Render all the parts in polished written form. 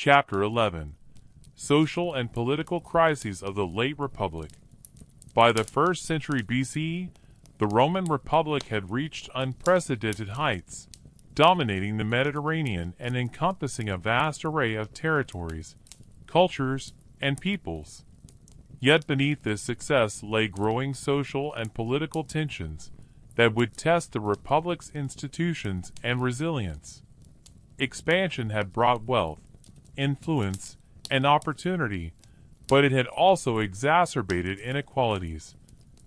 Chapter 11. Social and Political Crises of the Late Republic. By the 1st century BCE, the Roman Republic had reached unprecedented heights, dominating the Mediterranean and encompassing a vast array of territories, cultures, and peoples. Yet beneath this success lay growing social and political tensions that would test the Republic's institutions and resilience. Expansion had brought wealth, influence, and opportunity, but it had also exacerbated inequalities,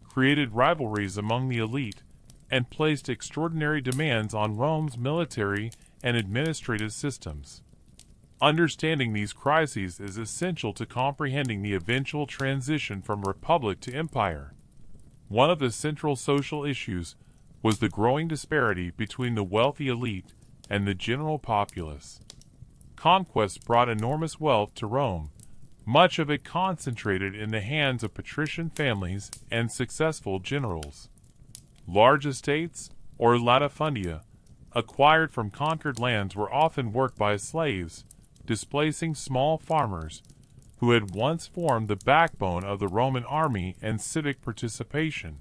created rivalries among the elite, and placed extraordinary demands on Rome's military and administrative systems. Understanding these crises is essential to comprehending the eventual transition from republic to empire. One of the central social issues was the growing disparity between the wealthy elite and the general populace. Conquest brought enormous wealth to Rome, much of it concentrated in the hands of patrician families and successful generals. Large estates, or latifundia, acquired from conquered lands were often worked by slaves, displacing small farmers, who had once formed the backbone of the Roman army and civic participation.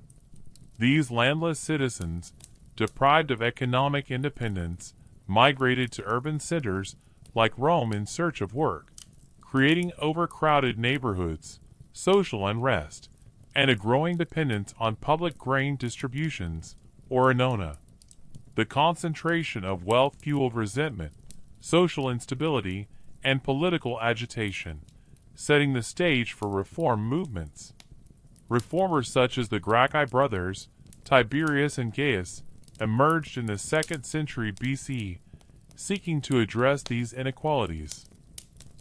These landless citizens, deprived of economic independence, migrated to urban centers like Rome in search of work, creating overcrowded neighborhoods, social unrest, and a growing dependence on public grain distributions, or annona. The concentration of wealth fueled resentment, social instability, and political agitation, setting the stage for reform movements. Reformers such as the Gracchi brothers, Tiberius and Gaius, emerged in the 2nd century BCE, seeking to address these inequalities.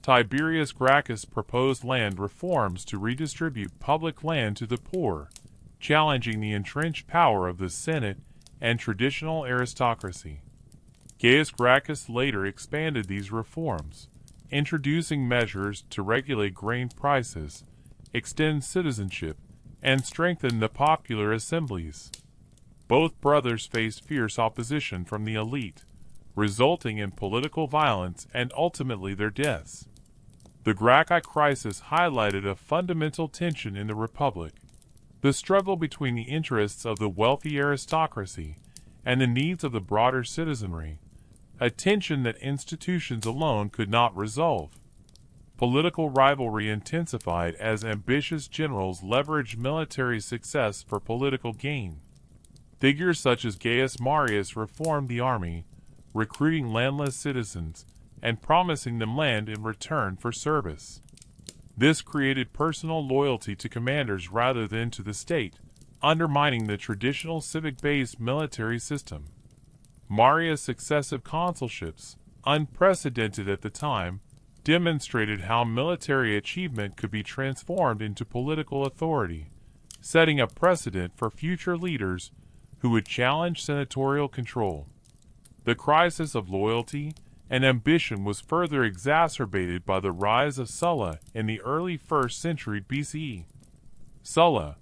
Tiberius Gracchus proposed land reforms to redistribute public land to the poor, challenging the entrenched power of the Senate and traditional aristocracy. Gaius Gracchus later expanded these reforms, introducing measures to regulate grain prices, extend citizenship, and strengthen the popular assemblies. Both brothers faced fierce opposition from the elite, resulting in political violence and ultimately their deaths. The Gracchi crisis highlighted a fundamental tension in the Republic: the struggle between the interests of the wealthy aristocracy and the needs of the broader citizenry, a tension that institutions alone could not resolve. Political rivalry intensified as ambitious generals leveraged military success for political gain. Figures such as Gaius Marius reformed the army, recruiting landless citizens and promising them land in return for service. This created personal loyalty to commanders rather than to the state, undermining the traditional civic-based military system. Marius' successive consulships, unprecedented at the time, demonstrated how military achievement could be transformed into political authority, setting a precedent for future leaders who would challenge senatorial control. The crisis of loyalty and ambition was further exacerbated by the rise of Sulla in the early 1st century BCE. Sulla,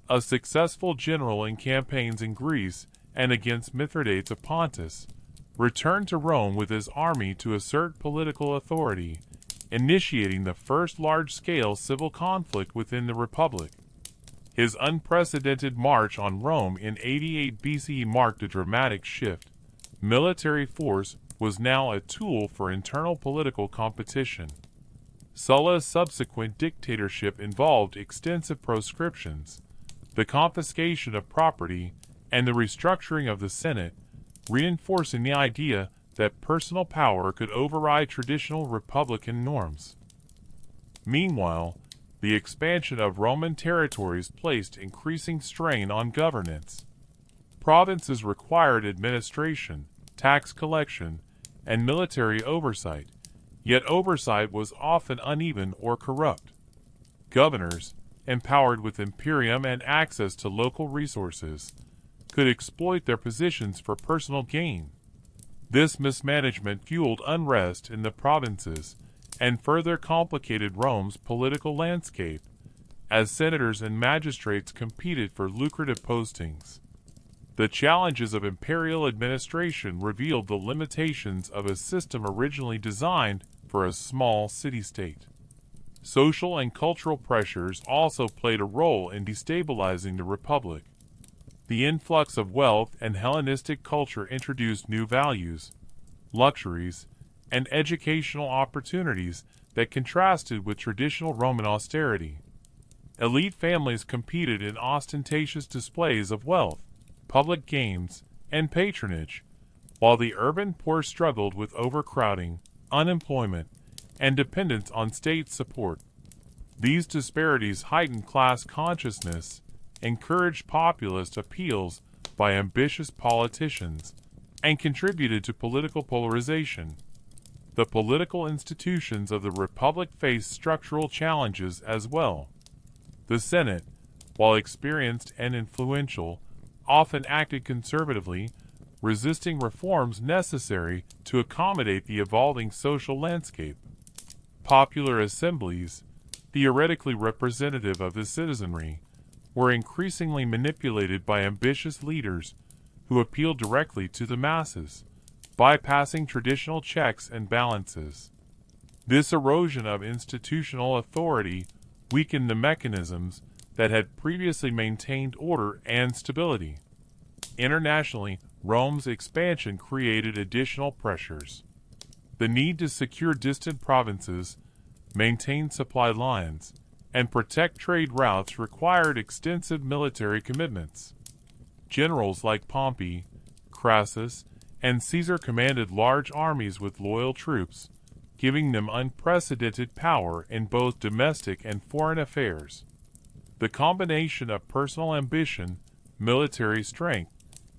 a successful general in campaigns in Greece and against Mithridates of Pontus, returned to Rome with his army to assert political authority, initiating the first large-scale civil conflict within the Republic. His unprecedented march on Rome in 88 BCE marked a dramatic shift. Military force was now a tool for internal political competition. Sulla's subsequent dictatorship involved extensive proscriptions, the confiscation of property, and the restructuring of the Senate, reinforcing the idea that personal power could override traditional republican norms. Meanwhile, the expansion of Roman territories placed increasing strain on governance. Provinces required administration, tax collection, and military oversight, yet oversight was often uneven or corrupt. Governors, empowered with imperium and access to local resources, could exploit their positions for personal gain. This mismanagement fueled unrest in the provinces and further complicated Rome's political landscape, as senators and magistrates competed for lucrative postings. The challenges of imperial administration revealed the limitations of a system originally designed for a small city-state. Social and cultural pressures also played a role in destabilizing the Republic. The influx of wealth and Hellenistic culture introduced new values, luxuries, and educational opportunities that contrasted with traditional Roman austerity. Elite families competed in ostentatious displays of wealth, public games, and patronage, while the urban poor struggled with overcrowding, unemployment, and dependence on state support. These disparities heightened class consciousness, encouraged populist appeals by ambitious politicians, and contributed to political polarization. The political institutions of the Republic faced structural challenges as well. The Senate, while experienced and influential, often acted conservatively, resisting reforms necessary to accommodate the evolving social landscape. Popular assemblies, theoretically representative of the citizenry, were increasingly manipulated by ambitious leaders who appealed directly to the masses, bypassing traditional checks and balances. This erosion of institutional authority weakened the mechanisms that had previously maintained order and stability. Internationally, Rome's expansion created additional pressures. The need to secure distant provinces, maintain supply lines, and protect trade routes required extensive military commitments. Generals like Pompey, Crassus, and Caesar commanded large armies with loyal troops, giving them unprecedented power in both domestic and foreign affairs. The combination of personal ambition, military strength,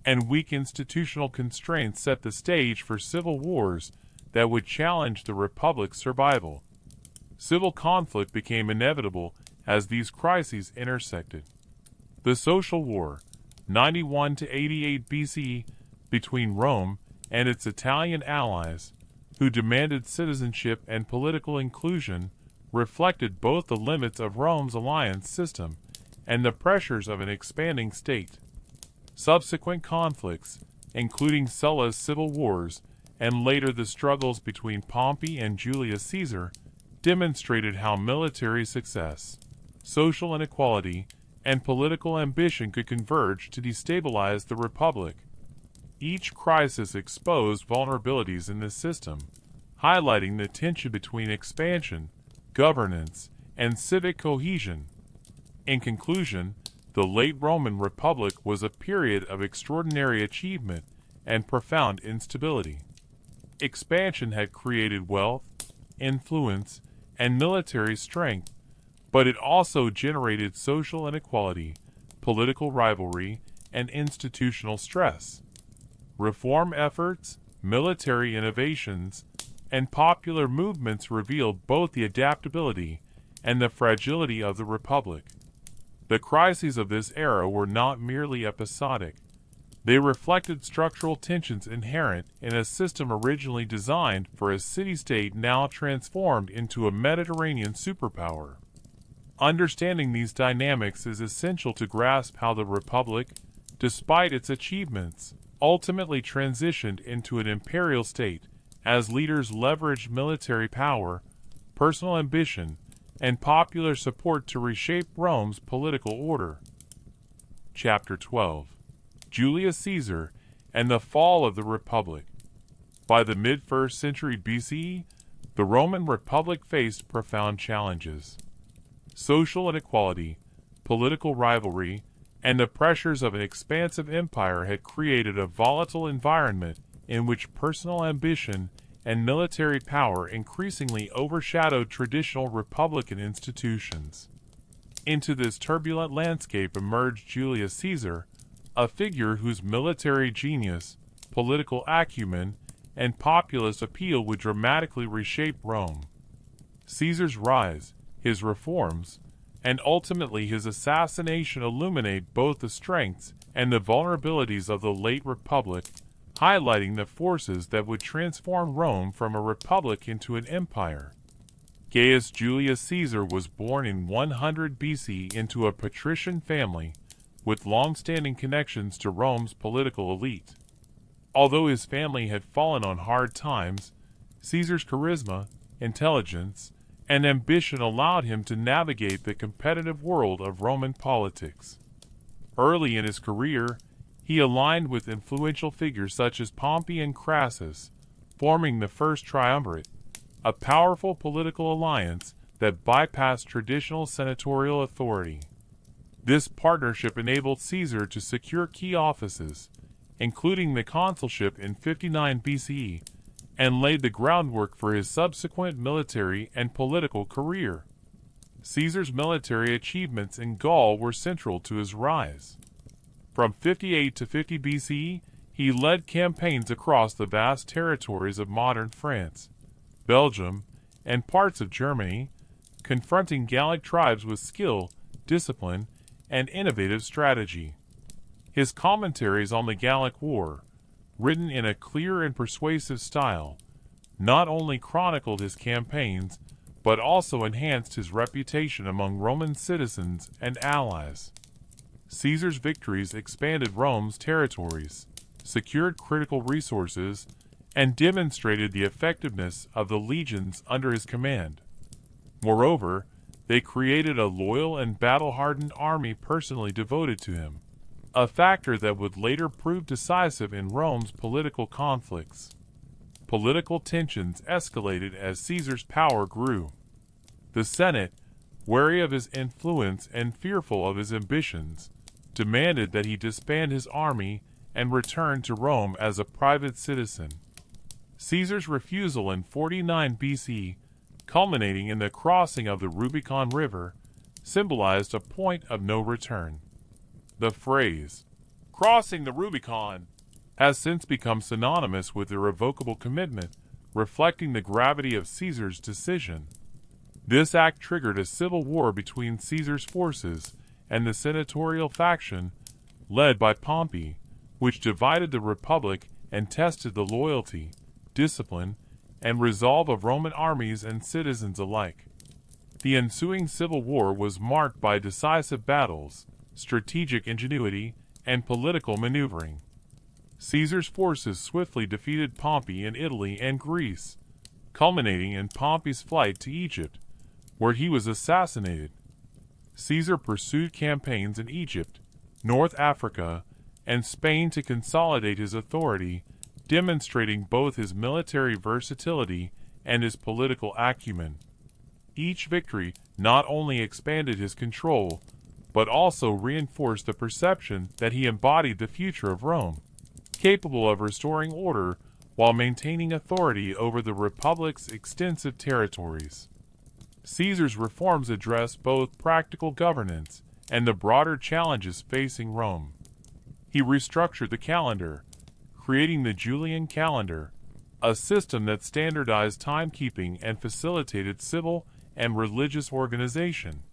and weak institutional constraints set the stage for civil wars that would challenge the Republic's survival. Civil conflict became inevitable as these crises intersected. The Social War, 91 to 88 BCE, between Rome and its Italian allies, who demanded citizenship and political inclusion, reflected both the limits of Rome's alliance system and the pressures of an expanding state. Subsequent conflicts, including Sulla's civil wars and later the struggles between Pompey and Julius Caesar, demonstrated how military success, social inequality, and political ambition could converge to destabilize the Republic. Each crisis exposed vulnerabilities in the system, highlighting the tension between expansion, governance, and civic cohesion. In conclusion, the late Roman Republic was a period of extraordinary achievement and profound instability. Expansion had created wealth, influence, and military strength, but it also generated social inequality, political rivalry, and institutional stress. Reform efforts, military innovations, and popular movements revealed both the adaptability and the fragility of the Republic. The crises of this era were not merely episodic. They reflected structural tensions inherent in a system originally designed for a city-state now transformed into a Mediterranean superpower. Understanding these dynamics is essential to grasp how the Republic, despite its achievements, ultimately transitioned into an imperial state as leaders leveraged military power, personal ambition, and popular support to reshape Rome's political order. Chapter 12. Julius Caesar and the Fall of the Republic. By the mid-1st century BCE, the Roman Republic faced profound challenges. Social inequality, political rivalry, and the pressures of an expansive empire had created a volatile environment in which personal ambition and military power increasingly overshadowed traditional republican institutions. Into this turbulent landscape emerged Julius Caesar, a figure whose military genius, political acumen, and populist appeal would dramatically reshape Rome. Caesar's rise, his reforms, and ultimately his assassination illuminate both the strengths and the vulnerabilities of the late Republic, highlighting the forces that would transform Rome from a republic into an empire. Gaius Julius Caesar was born in 100 BC into a patrician family with long-standing connections to Rome's political elite. Although his family had fallen on hard times, Caesar's charisma, intelligence, and ambition allowed him to navigate the competitive world of Roman politics. Early in his career, he aligned with influential figures such as Pompey and Crassus, forming the First Triumvirate, a powerful political alliance that bypassed traditional senatorial authority. This partnership enabled Caesar to secure key offices, including the consulship in 59 BCE, and laid the groundwork for his subsequent military and political career. Caesar's military achievements in Gaul were central to his rise. From 58 to 50 BCE, he led campaigns across the vast territories of modern France, Belgium, and parts of Germany, confronting Gallic tribes with skill, discipline, and innovative strategy. His commentaries on the Gallic War, written in a clear and persuasive style, not only chronicled his campaigns, but also enhanced his reputation among Roman citizens and allies. Caesar's victories expanded Rome's territories, secured critical resources, and demonstrated the effectiveness of the legions under his command. Moreover, they created a loyal and battle-hardened army personally devoted to him, a factor that would later prove decisive in Rome's political conflicts. Political tensions escalated as Caesar's power grew. The Senate, wary of his influence and fearful of his ambitions, demanded that he disband his army and return to Rome as a private citizen. Caesar's refusal in 49 BC, culminating in the crossing of the Rubicon River, symbolized a point of no return. The phrase, "crossing the Rubicon," has since become synonymous with irrevocable commitment, reflecting the gravity of Caesar's decision. This act triggered a civil war between Caesar's forces and the senatorial faction, led by Pompey, which divided the Republic and tested the loyalty, discipline, and resolve of Roman armies and citizens alike. The ensuing civil war was marked by decisive battles, strategic ingenuity, and political maneuvering. Caesar's forces swiftly defeated Pompey in Italy and Greece, culminating in Pompey's flight to Egypt, where he was assassinated. Caesar pursued campaigns in Egypt, North Africa, and Spain to consolidate his authority, demonstrating both his military versatility and his political acumen. Each victory not only expanded his control, but also reinforced the perception that he embodied the future of Rome, capable of restoring order while maintaining authority over the Republic's extensive territories. Caesar's reforms addressed both practical governance and the broader challenges facing Rome. He restructured the calendar, creating the Julian calendar, a system that standardized timekeeping and facilitated civil and religious organization.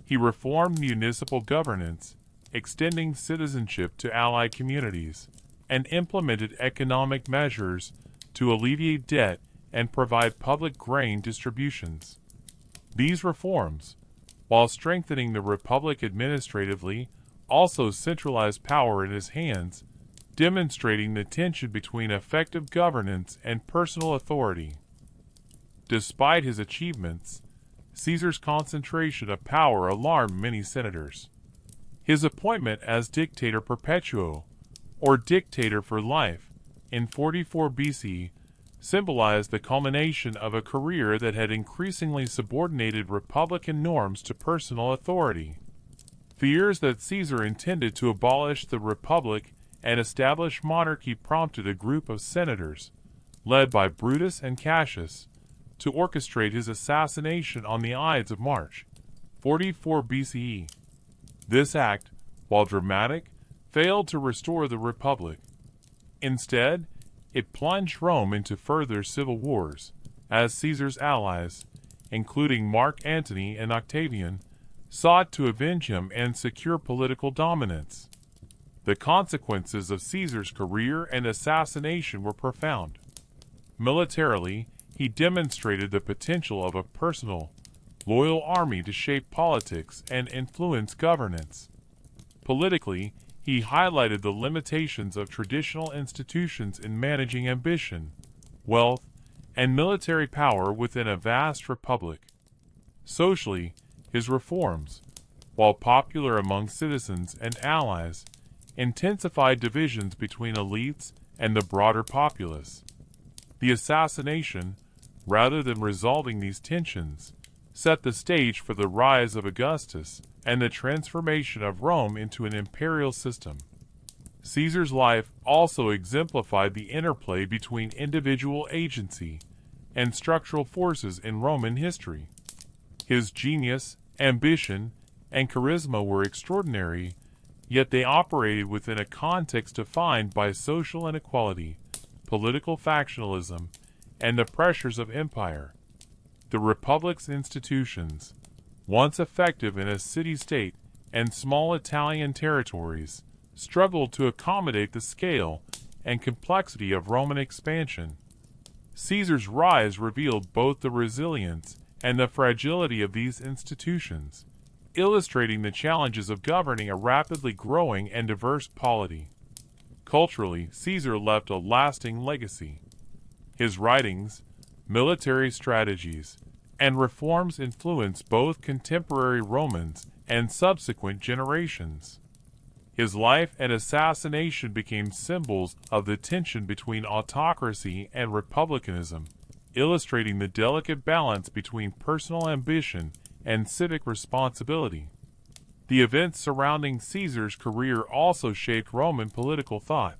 He reformed municipal governance, extending citizenship to allied communities, and implemented economic measures to alleviate debt and provide public grain distributions. These reforms, while strengthening the Republic administratively, also centralized power in his hands, demonstrating the tension between effective governance and personal authority. Despite his achievements, Caesar's concentration of power alarmed many senators. His appointment as Dictator Perpetuo, or Dictator for Life, in 44 BC, symbolized the culmination of a career that had increasingly subordinated republican norms to personal authority. Fears that Caesar intended to abolish the Republic and establish monarchy prompted a group of senators, led by Brutus and Cassius, to orchestrate his assassination on the Ides of March, 44 BCE. This act, while dramatic, failed to restore the Republic. Instead, it plunged Rome into further civil wars, as Caesar's allies, including Mark Antony and Octavian, sought to avenge him and secure political dominance. The consequences of Caesar's career and assassination were profound. Militarily, he demonstrated the potential of a personal, loyal army to shape politics and influence governance. Politically, he highlighted the limitations of traditional institutions in managing ambition, wealth, and military power within a vast republic. Socially, his reforms, while popular among citizens and allies, intensified divisions between elites and the broader populace. The assassination, rather than resolving these tensions, set the stage for the rise of Augustus and the transformation of Rome into an imperial system. Caesar's life also exemplified the interplay between individual agency and structural forces in Roman history. His genius, ambition, and charisma were extraordinary, yet they operated within a context defined by social inequality, political factionalism, and the pressures of empire. The Republic's institutions, once effective in a city-state and small Italian territories, struggled to accommodate the scale and complexity of Roman expansion. Caesar's rise revealed both the resilience and the fragility of these institutions, illustrating the challenges of governing a rapidly growing and diverse polity. Culturally, Caesar left a lasting legacy. His writings, military strategies, and reforms influenced both contemporary Romans and subsequent generations. His life and assassination became symbols of the tension between autocracy and republicanism, illustrating the delicate balance between personal ambition and civic responsibility. The events surrounding Caesar's career also shaped Roman political thought,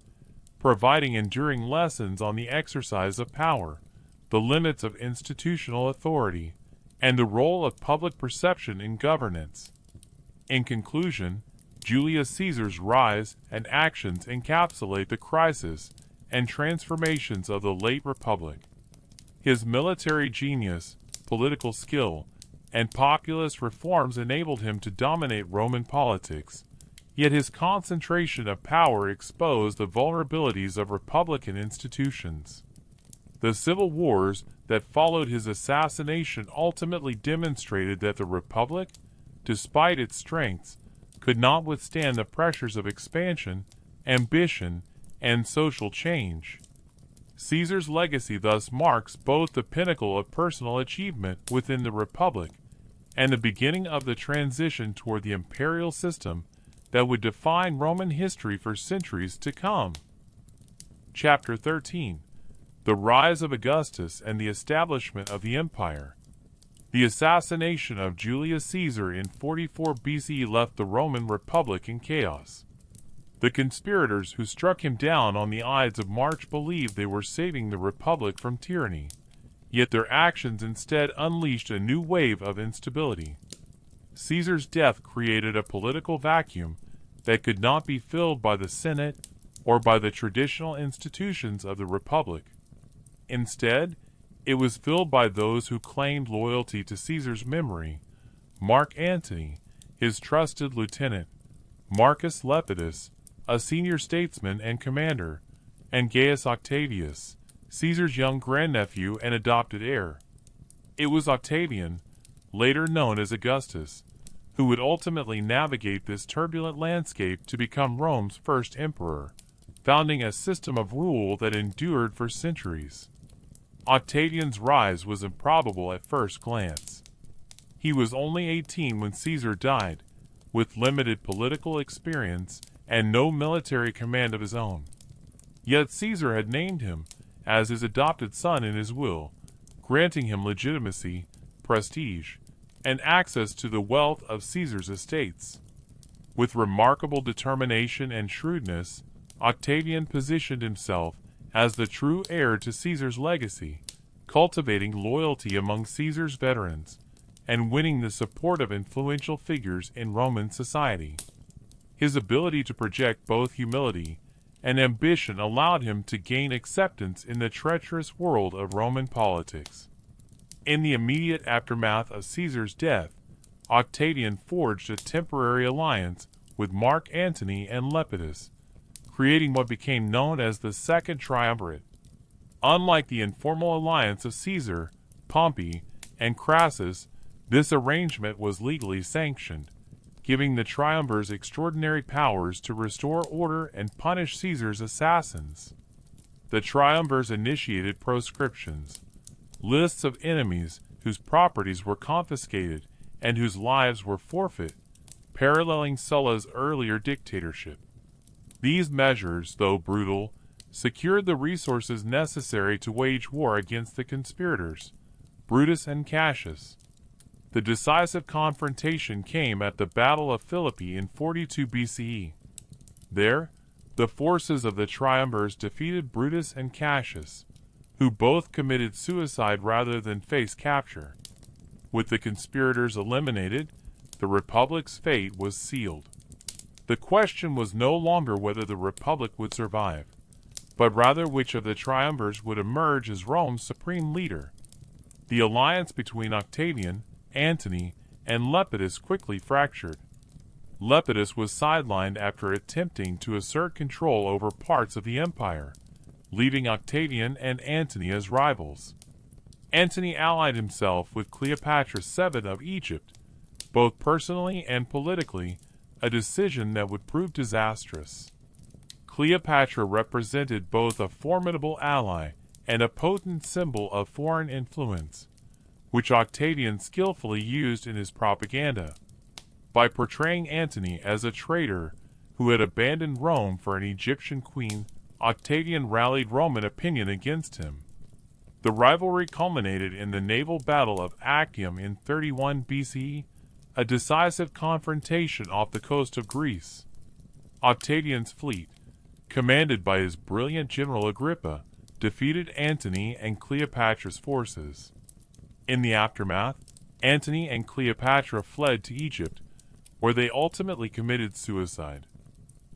providing enduring lessons on the exercise of power, the limits of institutional authority, and the role of public perception in governance. In conclusion, Julius Caesar's rise and actions encapsulate the crises and transformations of the late Republic. His military genius, political skill, and populist reforms enabled him to dominate Roman politics, yet his concentration of power exposed the vulnerabilities of republican institutions. The civil wars that followed his assassination ultimately demonstrated that the Republic, despite its strengths, could not withstand the pressures of expansion, ambition, and social change. Caesar's legacy thus marks both the pinnacle of personal achievement within the Republic and the beginning of the transition toward the imperial system that would define Roman history for centuries to come. Chapter 13: The Rise of Augustus and the Establishment of the Empire. The assassination of Julius Caesar in 44 BCE left the Roman Republic in chaos. The conspirators who struck him down on the Ides of March believed they were saving the Republic from tyranny, yet their actions instead unleashed a new wave of instability. Caesar's death created a political vacuum that could not be filled by the Senate or by the traditional institutions of the Republic. Instead, it was filled by those who claimed loyalty to Caesar's memory: Mark Antony, his trusted lieutenant; Marcus Lepidus, a senior statesman and commander; and Gaius Octavius, Caesar's young grandnephew and adopted heir. It was Octavian, later known as Augustus, who would ultimately navigate this turbulent landscape to become Rome's first emperor, founding a system of rule that endured for centuries. Octavian's rise was improbable at first glance. He was only 18 when Caesar died, with limited political experience and no military command of his own. Yet Caesar had named him as his adopted son in his will, granting him legitimacy, prestige, and access to the wealth of Caesar's estates. With remarkable determination and shrewdness, Octavian positioned himself as the true heir to Caesar's legacy, cultivating loyalty among Caesar's veterans and winning the support of influential figures in Roman society. His ability to project both humility and ambition allowed him to gain acceptance in the treacherous world of Roman politics. In the immediate aftermath of Caesar's death, Octavian forged a temporary alliance with Mark Antony and Lepidus, creating what became known as the Second Triumvirate. Unlike the informal alliance of Caesar, Pompey, and Crassus, this arrangement was legally sanctioned, giving the triumvirs extraordinary powers to restore order and punish Caesar's assassins. The triumvirs initiated proscriptions, lists of enemies whose properties were confiscated and whose lives were forfeit, paralleling Sulla's earlier dictatorship. These measures, though brutal, secured the resources necessary to wage war against the conspirators, Brutus and Cassius. The decisive confrontation came at the Battle of Philippi in 42 BCE. There, the forces of the triumvirs defeated Brutus and Cassius, who both committed suicide rather than face capture. With the conspirators eliminated, the Republic's fate was sealed. The question was no longer whether the Republic would survive, but rather which of the triumvirs would emerge as Rome's supreme leader. The alliance between Octavian, Antony, and Lepidus quickly fractured. Lepidus was sidelined after attempting to assert control over parts of the empire, leaving Octavian and Antony as rivals. Antony allied himself with Cleopatra VII of Egypt, both personally and politically, a decision that would prove disastrous. Cleopatra represented both a formidable ally and a potent symbol of foreign influence, which Octavian skillfully used in his propaganda. By portraying Antony as a traitor who had abandoned Rome for an Egyptian queen, Octavian rallied Roman opinion against him. The rivalry culminated in the naval battle of Actium in 31 BCE, a decisive confrontation off the coast of Greece. Octavian's fleet, commanded by his brilliant general Agrippa, defeated Antony and Cleopatra's forces. In the aftermath, Antony and Cleopatra fled to Egypt, where they ultimately committed suicide.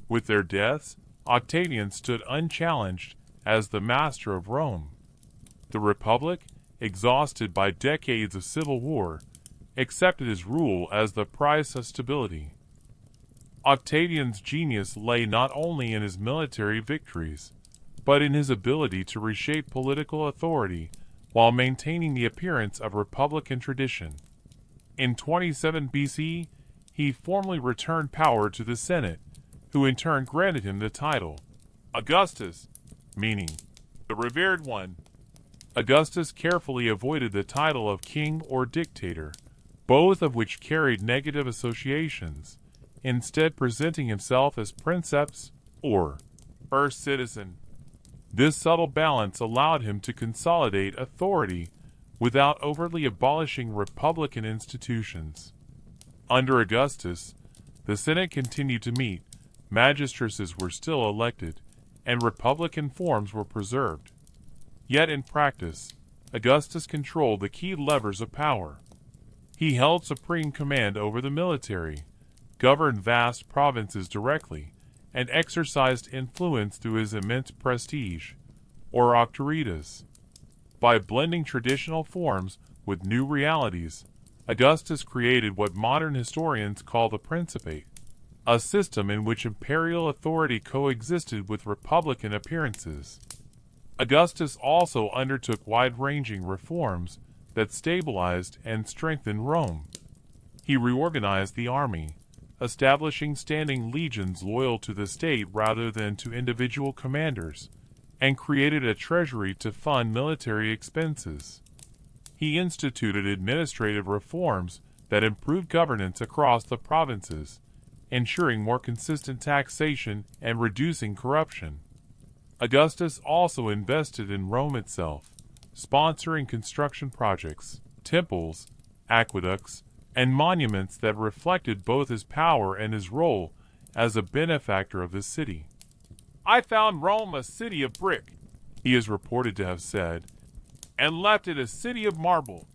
With their deaths, Octavian stood unchallenged as the master of Rome. The Republic, exhausted by decades of civil war, accepted his rule as the price of stability. Octavian's genius lay not only in his military victories, but in his ability to reshape political authority while maintaining the appearance of republican tradition. In 27 BC, he formally returned power to the Senate, who in turn granted him the title Augustus, meaning the revered one. Augustus carefully avoided the title of king or dictator, both of which carried negative associations, instead presenting himself as princeps or first citizen. This subtle balance allowed him to consolidate authority without overtly abolishing republican institutions. Under Augustus, the Senate continued to meet, magistracies were still elected, and republican forms were preserved. Yet in practice, Augustus controlled the key levers of power. He held supreme command over the military, governed vast provinces directly, and exercised influence through his immense prestige, or auctoritas. By blending traditional forms with new realities, Augustus created what modern historians call the Principate, a system in which imperial authority coexisted with republican appearances. Augustus also undertook wide-ranging reforms that stabilized and strengthened Rome. He reorganized the army, establishing standing legions loyal to the state rather than to individual commanders, and created a treasury to fund military expenses. He instituted administrative reforms that improved governance across the provinces, ensuring more consistent taxation and reducing corruption. Augustus also invested in Rome itself, sponsoring construction projects, temples, aqueducts, and monuments that reflected both his power and his role as a benefactor of the city. "I found Rome a city of brick," he is reported to have said, "and left it a city of marble."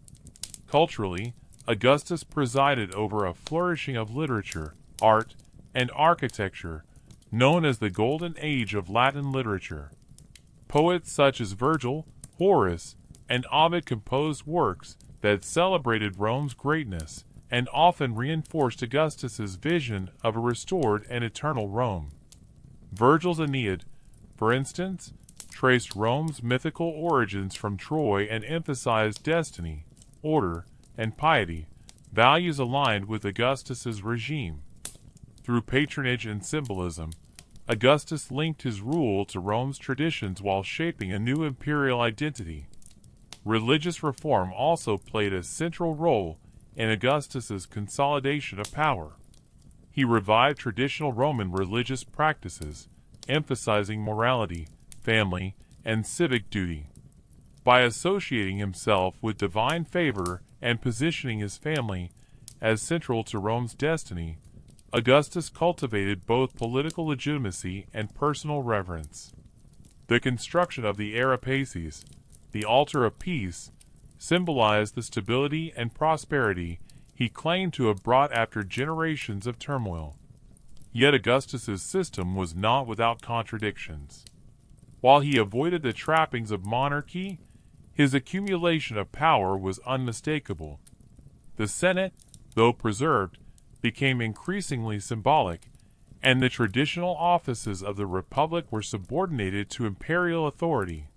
Culturally, Augustus presided over a flourishing of literature, art, and architecture, known as the Golden Age of Latin literature. Poets such as Virgil, Horace, and Ovid composed works that celebrated Rome's greatness and often reinforced Augustus's vision of a restored and eternal Rome. Virgil's Aeneid, for instance, traced Rome's mythical origins from Troy and emphasized destiny, order, and piety, values aligned with Augustus's regime. Through patronage and symbolism, Augustus linked his rule to Rome's traditions while shaping a new imperial identity. Religious reform also played a central role in Augustus's consolidation of power. He revived traditional Roman religious practices, emphasizing morality, family, and civic duty. By associating himself with divine favor and positioning his family as central to Rome's destiny, Augustus cultivated both political legitimacy and personal reverence. The construction of the Arapaces, the altar of peace, symbolized the stability and prosperity he claimed to have brought after generations of turmoil. Yet Augustus's system was not without contradictions. While he avoided the trappings of monarchy, his accumulation of power was unmistakable. The Senate, though preserved, became increasingly symbolic, and the traditional offices of the Republic were subordinated to imperial authority.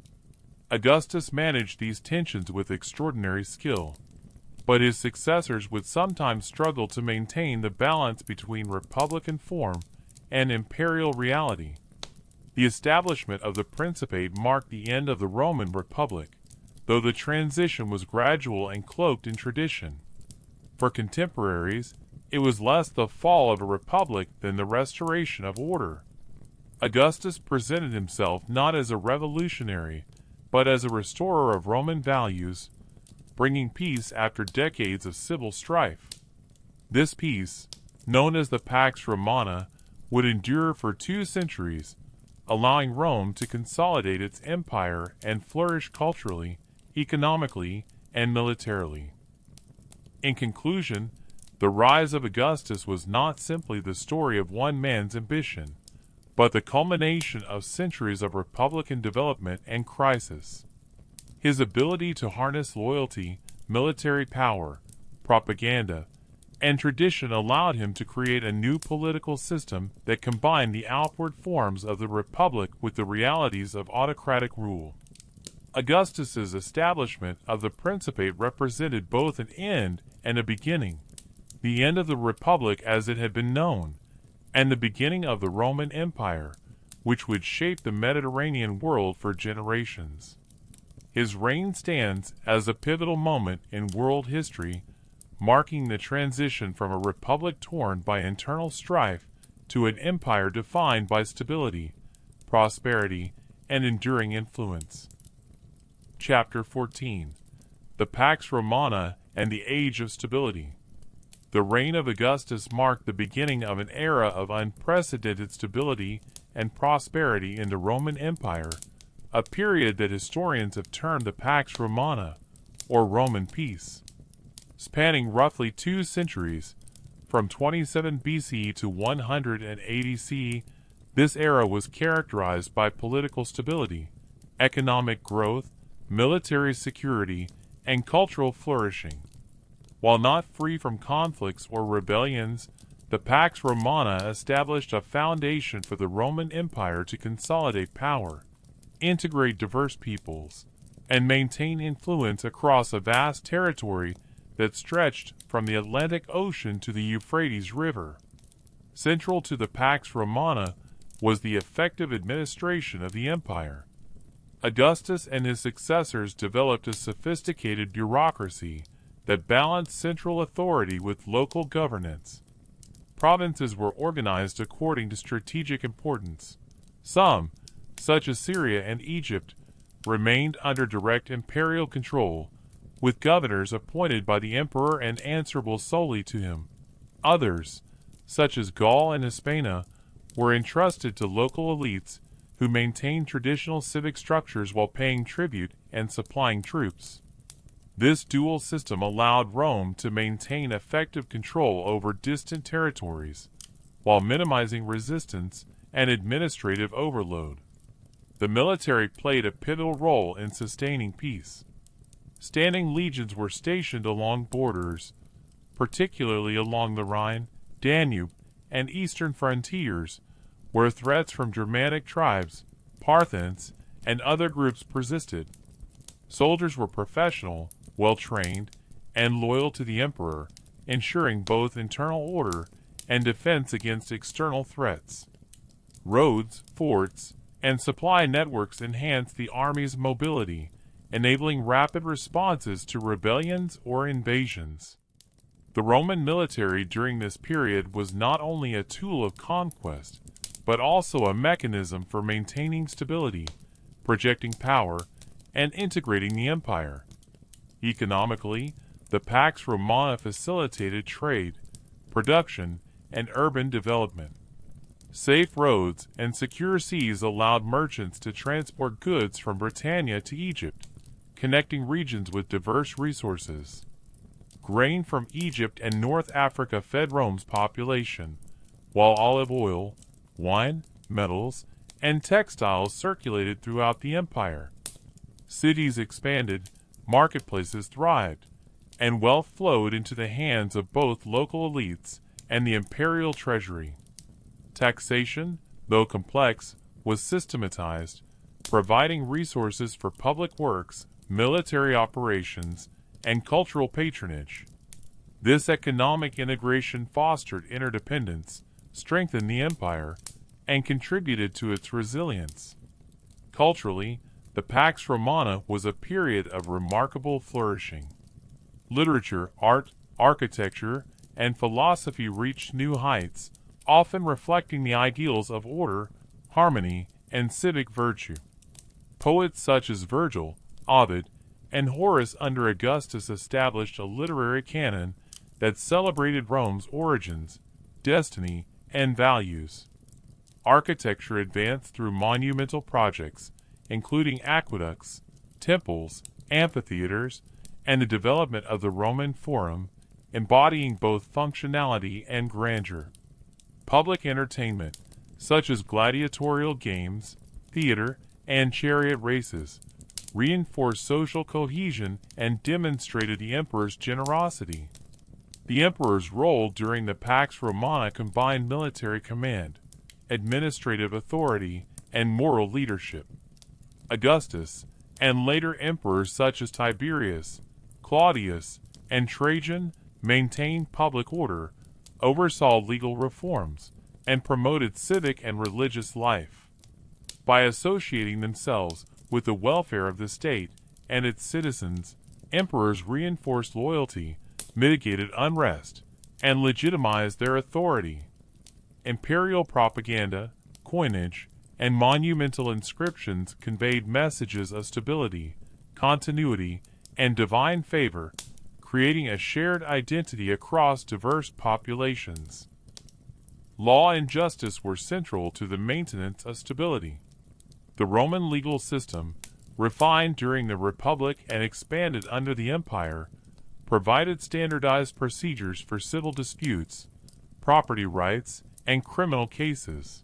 Augustus managed these tensions with extraordinary skill, but his successors would sometimes struggle to maintain the balance between republican form and imperial reality. The establishment of the Principate marked the end of the Roman Republic, though the transition was gradual and cloaked in tradition. For contemporaries, it was less the fall of a republic than the restoration of order. Augustus presented himself not as a revolutionary, but as a restorer of Roman values, bringing peace after decades of civil strife. This peace, known as the Pax Romana, would endure for 2 centuries, allowing Rome to consolidate its empire and flourish culturally, economically, and militarily. In conclusion, the rise of Augustus was not simply the story of one man's ambition, but the culmination of centuries of republican development and crisis. His ability to harness loyalty, military power, propaganda, and tradition allowed him to create a new political system that combined the outward forms of the Republic with the realities of autocratic rule. Augustus's establishment of the Principate represented both an end and a beginning, the end of the Republic as it had been known, and the beginning of the Roman Empire, which would shape the Mediterranean world for generations. His reign stands as a pivotal moment in world history, marking the transition from a republic torn by internal strife to an empire defined by stability, prosperity, and enduring influence. Chapter 14. The Pax Romana and the Age of Stability. The reign of Augustus marked the beginning of an era of unprecedented stability and prosperity in the Roman Empire, a period that historians have termed the Pax Romana, or Roman peace. Spanning roughly 2 centuries, from 27 BC to 180 CE, this era was characterized by political stability, economic growth, military security, and cultural flourishing. While not free from conflicts or rebellions, the Pax Romana established a foundation for the Roman Empire to consolidate power, integrate diverse peoples, and maintain influence across a vast territory that stretched from the Atlantic Ocean to the Euphrates River. Central to the Pax Romana was the effective administration of the empire. Augustus and his successors developed a sophisticated bureaucracy that balanced central authority with local governance. Provinces were organized according to strategic importance. Some, such as Syria and Egypt, remained under direct imperial control, with governors appointed by the emperor and answerable solely to him. Others, such as Gaul and Hispania, were entrusted to local elites who maintained traditional civic structures while paying tribute and supplying troops. This dual system allowed Rome to maintain effective control over distant territories, while minimizing resistance and administrative overload. The military played a pivotal role in sustaining peace. Standing legions were stationed along borders, particularly along the Rhine, Danube, and eastern frontiers, where threats from Germanic tribes, Parthians, and other groups persisted. Soldiers were professional, well-trained, and loyal to the emperor, ensuring both internal order and defense against external threats. Roads, forts, and supply networks enhanced the army's mobility, enabling rapid responses to rebellions or invasions. The Roman military during this period was not only a tool of conquest, but also a mechanism for maintaining stability, projecting power, and integrating the empire. Economically, the Pax Romana facilitated trade, production, and urban development. Safe roads and secure seas allowed merchants to transport goods from Britannia to Egypt, connecting regions with diverse resources. Grain from Egypt and North Africa fed Rome's population, while olive oil, wine, metals, and textiles circulated throughout the empire. Cities expanded, marketplaces thrived, and wealth flowed into the hands of both local elites and the imperial treasury. Taxation, though complex, was systematized, providing resources for public works, military operations, and cultural patronage. This economic integration fostered interdependence, strengthened the empire, and contributed to its resilience. Culturally, the Pax Romana was a period of remarkable flourishing. Literature, art, architecture, and philosophy reached new heights, often reflecting the ideals of order, harmony, and civic virtue. Poets such as Virgil, Ovid, and Horace under Augustus established a literary canon that celebrated Rome's origins, destiny, and values. Architecture advanced through monumental projects, including aqueducts, temples, amphitheaters, and the development of the Roman Forum, embodying both functionality and grandeur. Public entertainment, such as gladiatorial games, theater, and chariot races, reinforced social cohesion and demonstrated the emperor's generosity. The emperor's role during the Pax Romana combined military command, administrative authority, and moral leadership. Augustus, and later emperors such as Tiberius, Claudius, and Trajan maintained public order, oversaw legal reforms, and promoted civic and religious life. By associating themselves with the welfare of the state and its citizens, emperors reinforced loyalty, mitigated unrest, and legitimized their authority. Imperial propaganda, coinage, and monumental inscriptions conveyed messages of stability, continuity, and divine favor, creating a shared identity across diverse populations. Law and justice were central to the maintenance of stability. The Roman legal system, refined during the Republic and expanded under the Empire, provided standardized procedures for civil disputes, property rights, and criminal cases.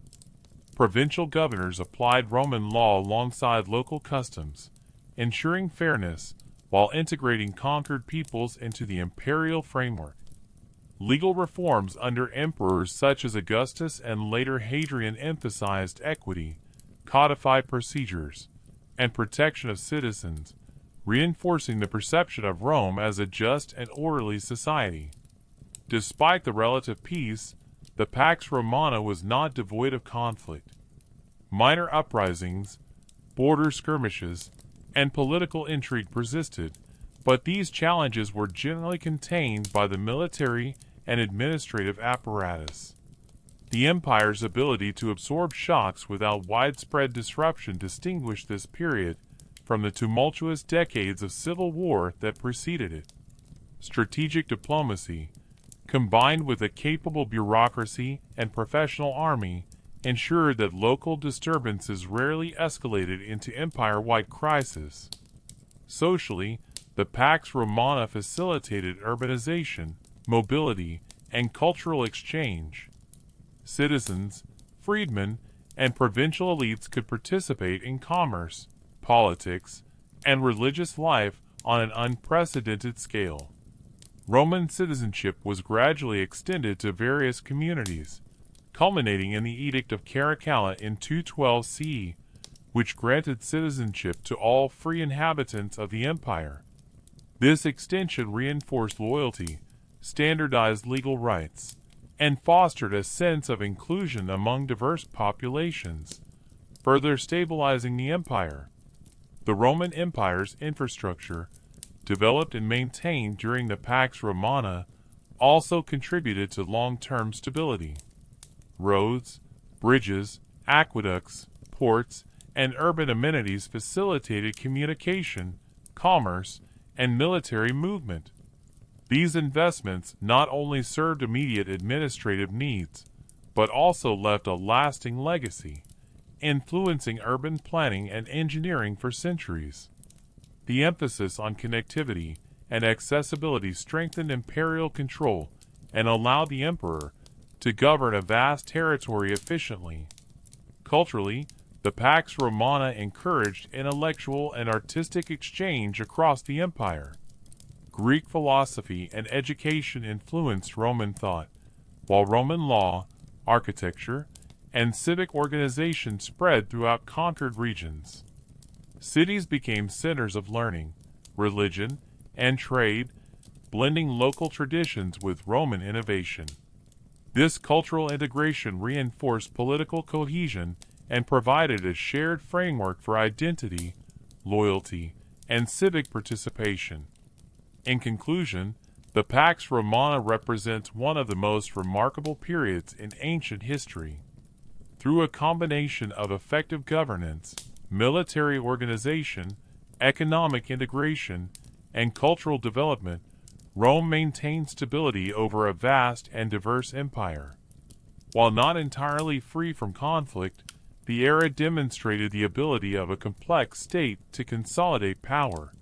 Provincial governors applied Roman law alongside local customs, ensuring fairness while integrating conquered peoples into the imperial framework. Legal reforms under emperors such as Augustus and later Hadrian emphasized equity, codified procedures, and protection of citizens, reinforcing the perception of Rome as a just and orderly society. Despite the relative peace, the Pax Romana was not devoid of conflict. Minor uprisings, border skirmishes, and political intrigue persisted, but these challenges were generally contained by the military and administrative apparatus. The empire's ability to absorb shocks without widespread disruption distinguished this period from the tumultuous decades of civil war that preceded it. Strategic diplomacy, combined with a capable bureaucracy and professional army, ensured that local disturbances rarely escalated into empire-wide crises. Socially, the Pax Romana facilitated urbanization, mobility, and cultural exchange. Citizens, freedmen, and provincial elites could participate in commerce, politics, and religious life on an unprecedented scale. Roman citizenship was gradually extended to various communities, culminating in the Edict of Caracalla in 212 CE, which granted citizenship to all free inhabitants of the empire. This extension reinforced loyalty, standardized legal rights, and fostered a sense of inclusion among diverse populations, further stabilizing the empire. The Roman Empire's infrastructure, developed and maintained during the Pax Romana, also contributed to long-term stability. Roads, bridges, aqueducts, ports, and urban amenities facilitated communication, commerce, and military movement. These investments not only served immediate administrative needs, but also left a lasting legacy, influencing urban planning and engineering for centuries. The emphasis on connectivity and accessibility strengthened imperial control and allowed the emperor to govern a vast territory efficiently. Culturally, the Pax Romana encouraged intellectual and artistic exchange across the empire. Greek philosophy and education influenced Roman thought, while Roman law, architecture, and civic organization spread throughout conquered regions. Cities became centers of learning, religion, and trade, blending local traditions with Roman innovation. This cultural integration reinforced political cohesion and provided a shared framework for identity, loyalty, and civic participation. In conclusion, the Pax Romana represents one of the most remarkable periods in ancient history. Through a combination of effective governance, military organization, economic integration, and cultural development, Rome maintained stability over a vast and diverse empire. While not entirely free from conflict, the era demonstrated the ability of a complex state to consolidate power,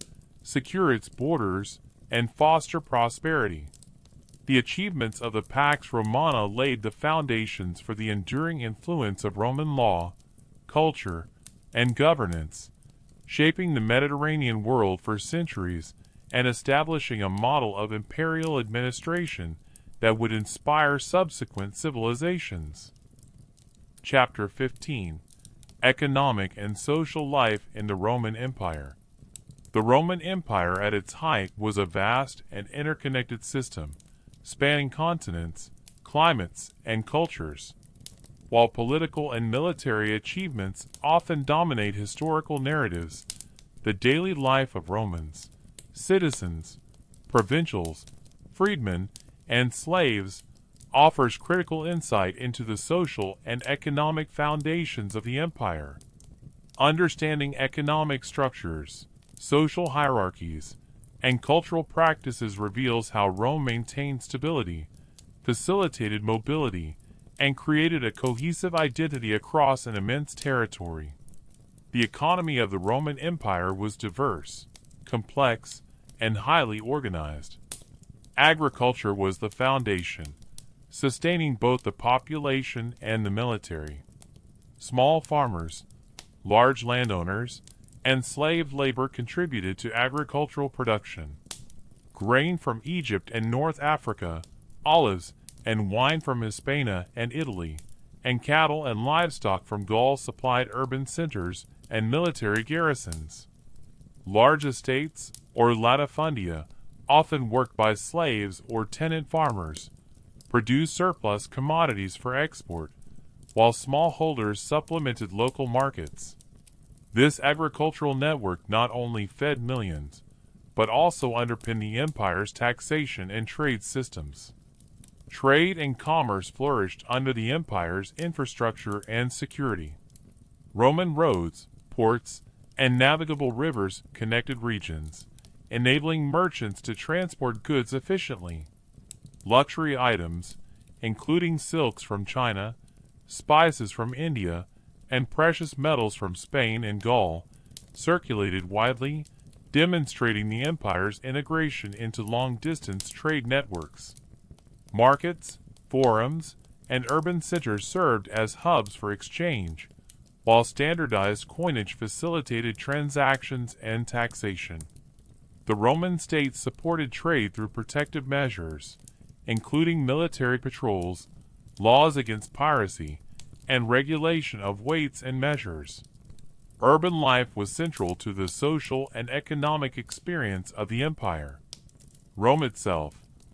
secure its borders, and foster prosperity. The achievements of the Pax Romana laid the foundations for the enduring influence of Roman law, culture, and governance, shaping the Mediterranean world for centuries and establishing a model of imperial administration that would inspire subsequent civilizations. Chapter 15: Economic and Social Life in the Roman Empire. The Roman Empire at its height was a vast and interconnected system, spanning continents, climates, and cultures. While political and military achievements often dominate historical narratives, the daily life of Romans, citizens, provincials, freedmen, and slaves offers critical insight into the social and economic foundations of the empire. Understanding economic structures, social hierarchies, and cultural practices reveals how Rome maintained stability, facilitated mobility, and created a cohesive identity across an immense territory. The economy of the Roman Empire was diverse, complex, and highly organized. Agriculture was the foundation, sustaining both the population and the military. Small farmers, large landowners, and slave labor contributed to agricultural production. Grain from Egypt and North Africa, olives and wine from Hispania and Italy, and cattle and livestock from Gaul supplied urban centers and military garrisons. Large estates, or latifundia, often worked by slaves or tenant farmers, produced surplus commodities for export, while smallholders supplemented local markets. This agricultural network not only fed millions, but also underpinned the empire's taxation and trade systems. Trade and commerce flourished under the empire's infrastructure and security. Roman roads, ports, and navigable rivers connected regions, enabling merchants to transport goods efficiently. Luxury items, including silks from China, spices from India, and precious metals from Spain and Gaul, circulated widely, demonstrating the empire's integration into long-distance trade networks. Markets, forums, and urban centers served as hubs for exchange, while standardized coinage facilitated transactions and taxation. The Roman state supported trade through protective measures, including military patrols, laws against piracy, and regulation of weights and measures. Urban life was central to the social and economic experience of the empire. Rome itself,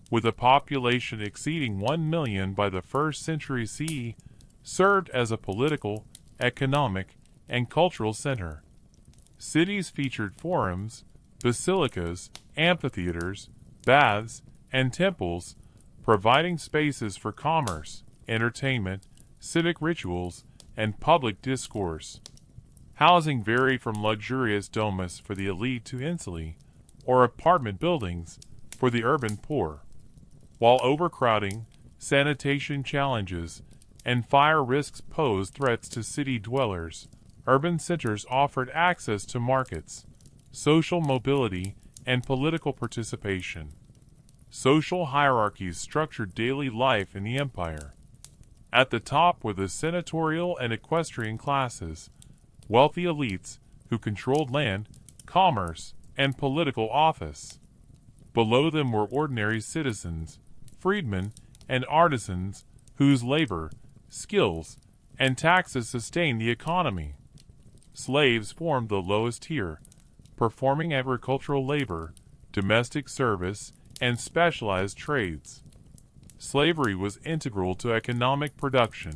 with a population exceeding 1 million by the 1st century CE, served as a political, economic, and cultural center. Cities featured forums, basilicas, amphitheaters, baths, and temples, providing spaces for commerce, entertainment, civic rituals, and public discourse. Housing varied from luxurious domus for the elite to insulae, or apartment buildings, for the urban poor. While overcrowding, sanitation challenges, and fire risks posed threats to city dwellers, urban centers offered access to markets, social mobility, and political participation. Social hierarchies structured daily life in the empire. At the top were the senatorial and equestrian classes, wealthy elites who controlled land, commerce, and political office. Below them were ordinary citizens, freedmen, and artisans whose labor, skills, and taxes sustained the economy. Slaves formed the lowest tier, performing agricultural labor, domestic service, and specialized trades. Slavery was integral to economic production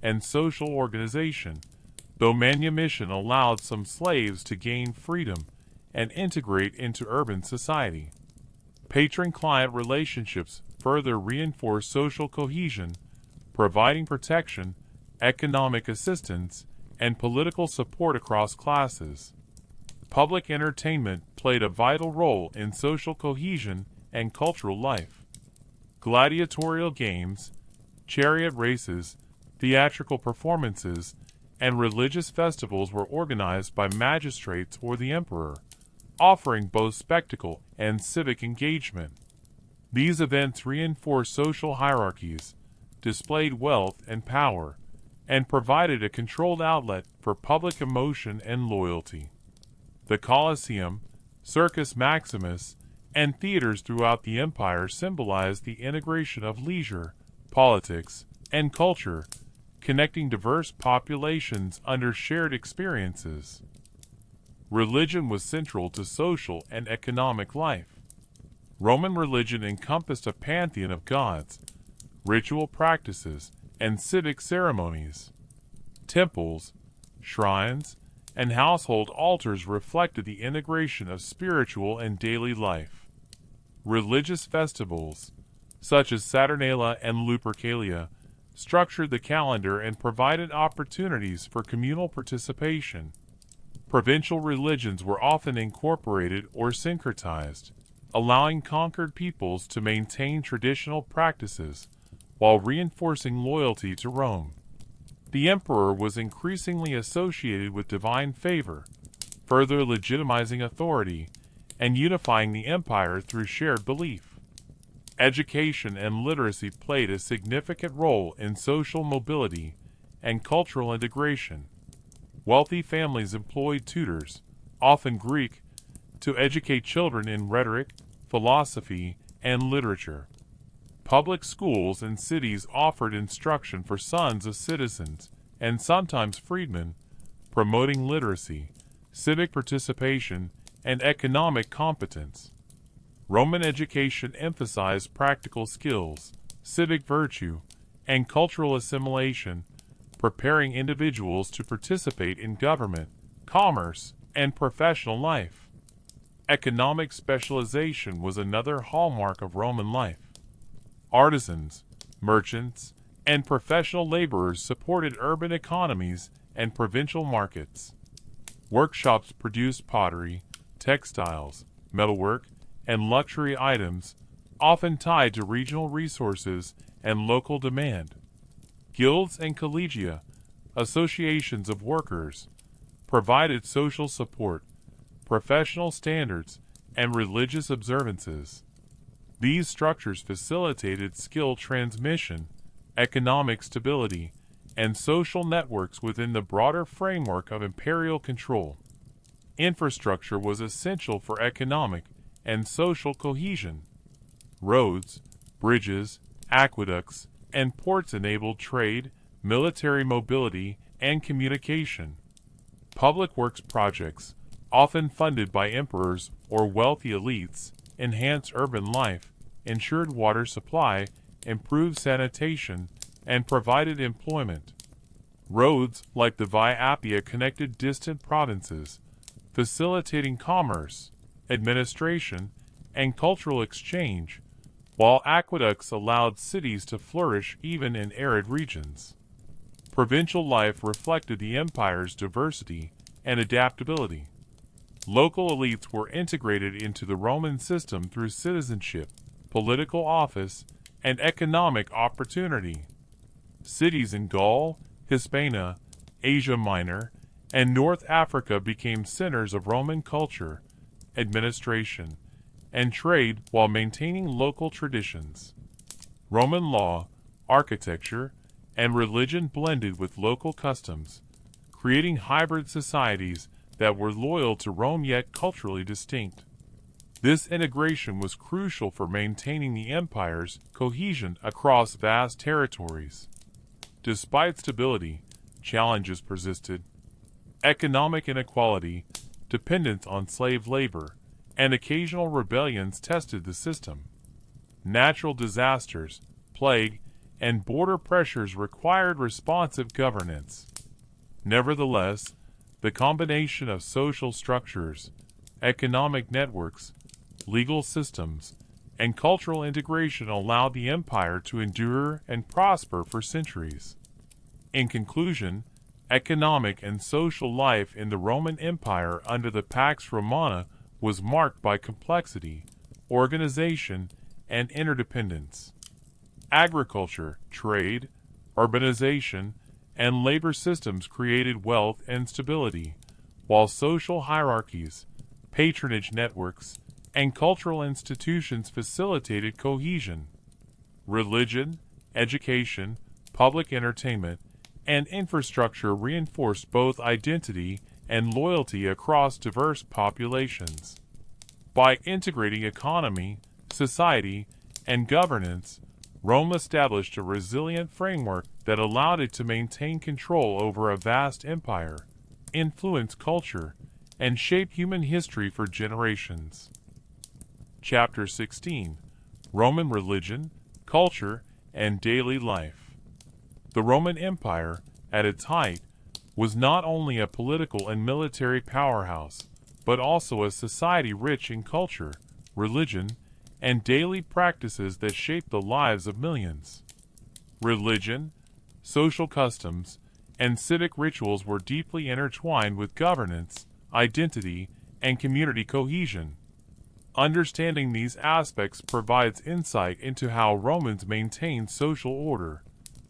and social organization, though manumission allowed some slaves to gain freedom and integrate into urban society. Patron-client relationships further reinforced social cohesion, providing protection, economic assistance, and political support across classes. Public entertainment played a vital role in social cohesion and cultural life. Gladiatorial games, chariot races, theatrical performances, and religious festivals were organized by magistrates or the emperor, offering both spectacle and civic engagement. These events reinforced social hierarchies, displayed wealth and power, and provided a controlled outlet for public emotion and loyalty. The Colosseum, Circus Maximus, and theaters throughout the empire symbolized the integration of leisure, politics, and culture, connecting diverse populations under shared experiences. Religion was central to social and economic life. Roman religion encompassed a pantheon of gods, ritual practices, and civic ceremonies. Temples, shrines, and household altars reflected the integration of spiritual and daily life. Religious festivals, such as Saturnalia and Lupercalia, structured the calendar and provided opportunities for communal participation. Provincial religions were often incorporated or syncretized, allowing conquered peoples to maintain traditional practices while reinforcing loyalty to Rome. The emperor was increasingly associated with divine favor, further legitimizing authority and unifying the empire through shared belief. Education and literacy played a significant role in social mobility and cultural integration. Wealthy families employed tutors, often Greek, to educate children in rhetoric, philosophy, and literature. Public schools in cities offered instruction for sons of citizens, and sometimes freedmen, promoting literacy, civic participation, and economic competence. Roman education emphasized practical skills, civic virtue, and cultural assimilation, preparing individuals to participate in government, commerce, and professional life. Economic specialization was another hallmark of Roman life. Artisans, merchants, and professional laborers supported urban economies and provincial markets. Workshops produced pottery, textiles, metalwork, and luxury items, often tied to regional resources and local demand. Guilds and collegia, associations of workers, provided social support, professional standards, and religious observances. These structures facilitated skill transmission, economic stability, and social networks within the broader framework of imperial control. Infrastructure was essential for economic and social cohesion. Roads, bridges, aqueducts, and ports enabled trade, military mobility, and communication. Public works projects, often funded by emperors or wealthy elites, enhanced urban life, ensured water supply, improved sanitation, and provided employment. Roads, like the Via Appia, connected distant provinces, facilitating commerce, administration, and cultural exchange, while aqueducts allowed cities to flourish even in arid regions. Provincial life reflected the empire's diversity and adaptability. Local elites were integrated into the Roman system through citizenship, political office, and economic opportunity. Cities in Gaul, Hispania, Asia Minor, and North Africa became centers of Roman culture, administration, and trade while maintaining local traditions. Roman law, architecture, and religion blended with local customs, creating hybrid societies that were loyal to Rome yet culturally distinct. This integration was crucial for maintaining the empire's cohesion across vast territories. Despite stability, challenges persisted. Economic inequality, dependence on slave labor, and occasional rebellions tested the system. Natural disasters, plague, and border pressures required responsive governance. Nevertheless, the combination of social structures, economic networks, legal systems, and cultural integration allowed the empire to endure and prosper for centuries. In conclusion, economic and social life in the Roman Empire under the Pax Romana was marked by complexity, organization, and interdependence. Agriculture, trade, urbanization, and labor systems created wealth and stability, while social hierarchies, patronage networks, and cultural institutions facilitated cohesion. Religion, education, public entertainment, and infrastructure reinforced both identity and loyalty across diverse populations. By integrating economy, society, and governance, Rome established a resilient framework that allowed it to maintain control over a vast empire, influence culture, and shape human history for generations. Chapter 16: Roman Religion, Culture, and Daily Life. The Roman Empire, at its height, was not only a political and military powerhouse, but also a society rich in culture, religion, and daily practices that shaped the lives of millions. Religion, social customs, and civic rituals were deeply intertwined with governance, identity, and community cohesion. Understanding these aspects provides insight into how Romans maintained social order,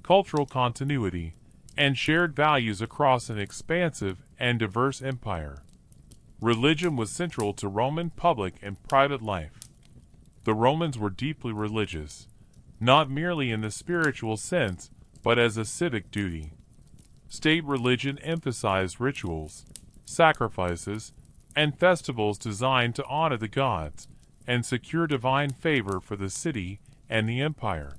cultural continuity, and shared values across an expansive and diverse empire. Religion was central to Roman public and private life. The Romans were deeply religious, not merely in the spiritual sense, but as a civic duty. State religion emphasized rituals, sacrifices, and festivals designed to honor the gods and secure divine favor for the city and the empire.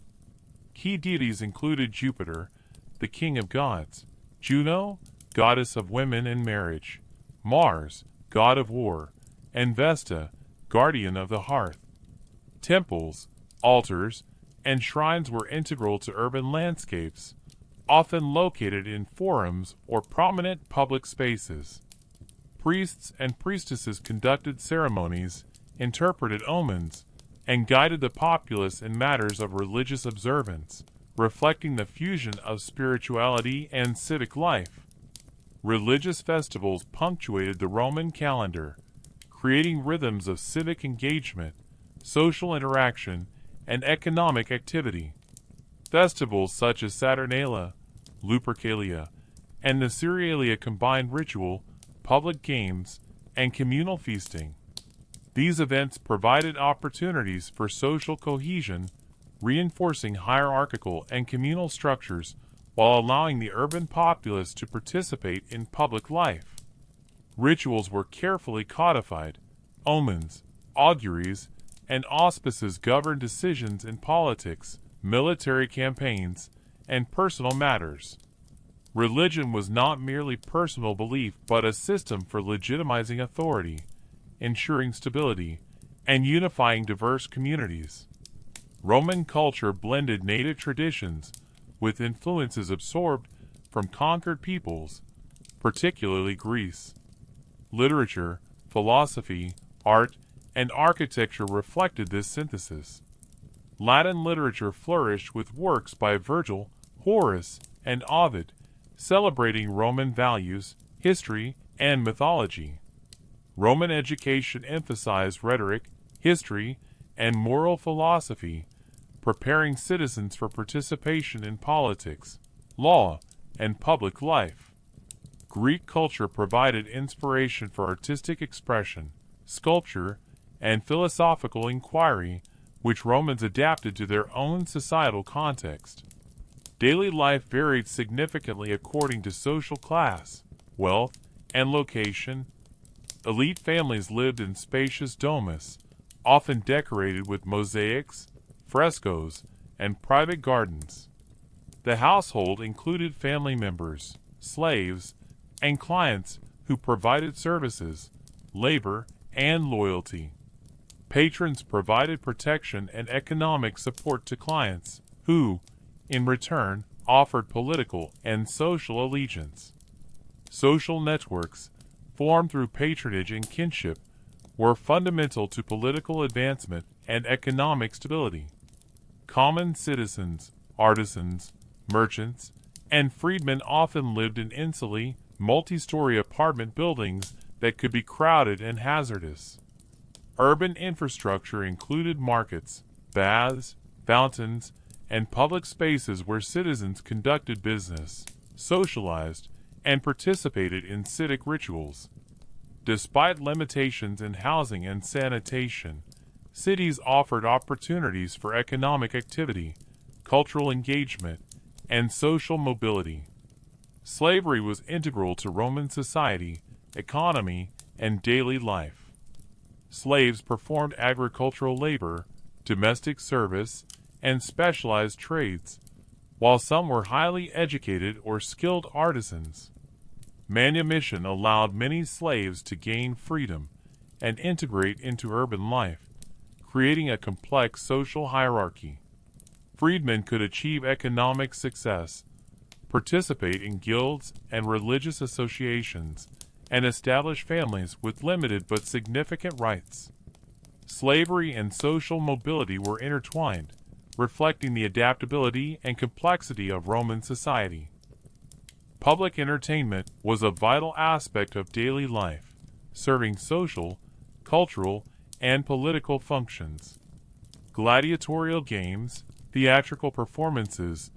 Key deities included Jupiter, the king of gods; Juno, goddess of women and marriage; Mars, god of war; and Vesta, guardian of the hearth. Temples, altars, and shrines were integral to urban landscapes, often located in forums or prominent public spaces. Priests and priestesses conducted ceremonies, interpreted omens, and guided the populace in matters of religious observance, reflecting the fusion of spirituality and civic life. Religious festivals punctuated the Roman calendar, creating rhythms of civic engagement, social interaction, and economic activity. Festivals such as Saturnalia, Lupercalia, and the Cerealia combined ritual, public games, and communal feasting. These events provided opportunities for social cohesion, reinforcing hierarchical and communal structures while allowing the urban populace to participate in public life. Rituals were carefully codified. Omens, auguries, and auspices governed decisions in politics, military campaigns, and personal matters. Religion was not merely personal belief but a system for legitimizing authority, ensuring stability, and unifying diverse communities. Roman culture blended native traditions with influences absorbed from conquered peoples, particularly Greece. Literature, philosophy, art, and architecture reflected this synthesis. Latin literature flourished with works by Virgil, Horace, and Ovid, celebrating Roman values, history, and mythology. Roman education emphasized rhetoric, history, and moral philosophy, preparing citizens for participation in politics, law, and public life. Greek culture provided inspiration for artistic expression, sculpture, and philosophical inquiry, which Romans adapted to their own societal context. Daily life varied significantly according to social class, wealth, and location. Elite families lived in spacious domus, often decorated with mosaics, frescoes, and private gardens. The household included family members, slaves, and clients who provided services, labor, and loyalty. Patrons provided protection and economic support to clients, who, in return, offered political and social allegiance. Social networks, formed through patronage and kinship, were fundamental to political advancement and economic stability. Common citizens, artisans, merchants, and freedmen often lived in insulae, multi-story apartment buildings that could be crowded and hazardous. Urban infrastructure included markets, baths, fountains, and public spaces where citizens conducted business, socialized, and participated in civic rituals. Despite limitations in housing and sanitation, cities offered opportunities for economic activity, cultural engagement, and social mobility. Slavery was integral to Roman society, economy, and daily life. Slaves performed agricultural labor, domestic service, and specialized trades, while some were highly educated or skilled artisans. Manumission allowed many slaves to gain freedom and integrate into urban life, creating a complex social hierarchy. Freedmen could achieve economic success, participate in guilds and religious associations, and establish families with limited but significant rights. Slavery and social mobility were intertwined, reflecting the adaptability and complexity of Roman society. Public entertainment was a vital aspect of daily life, serving social, cultural, and political functions. Gladiatorial games, theatrical performances,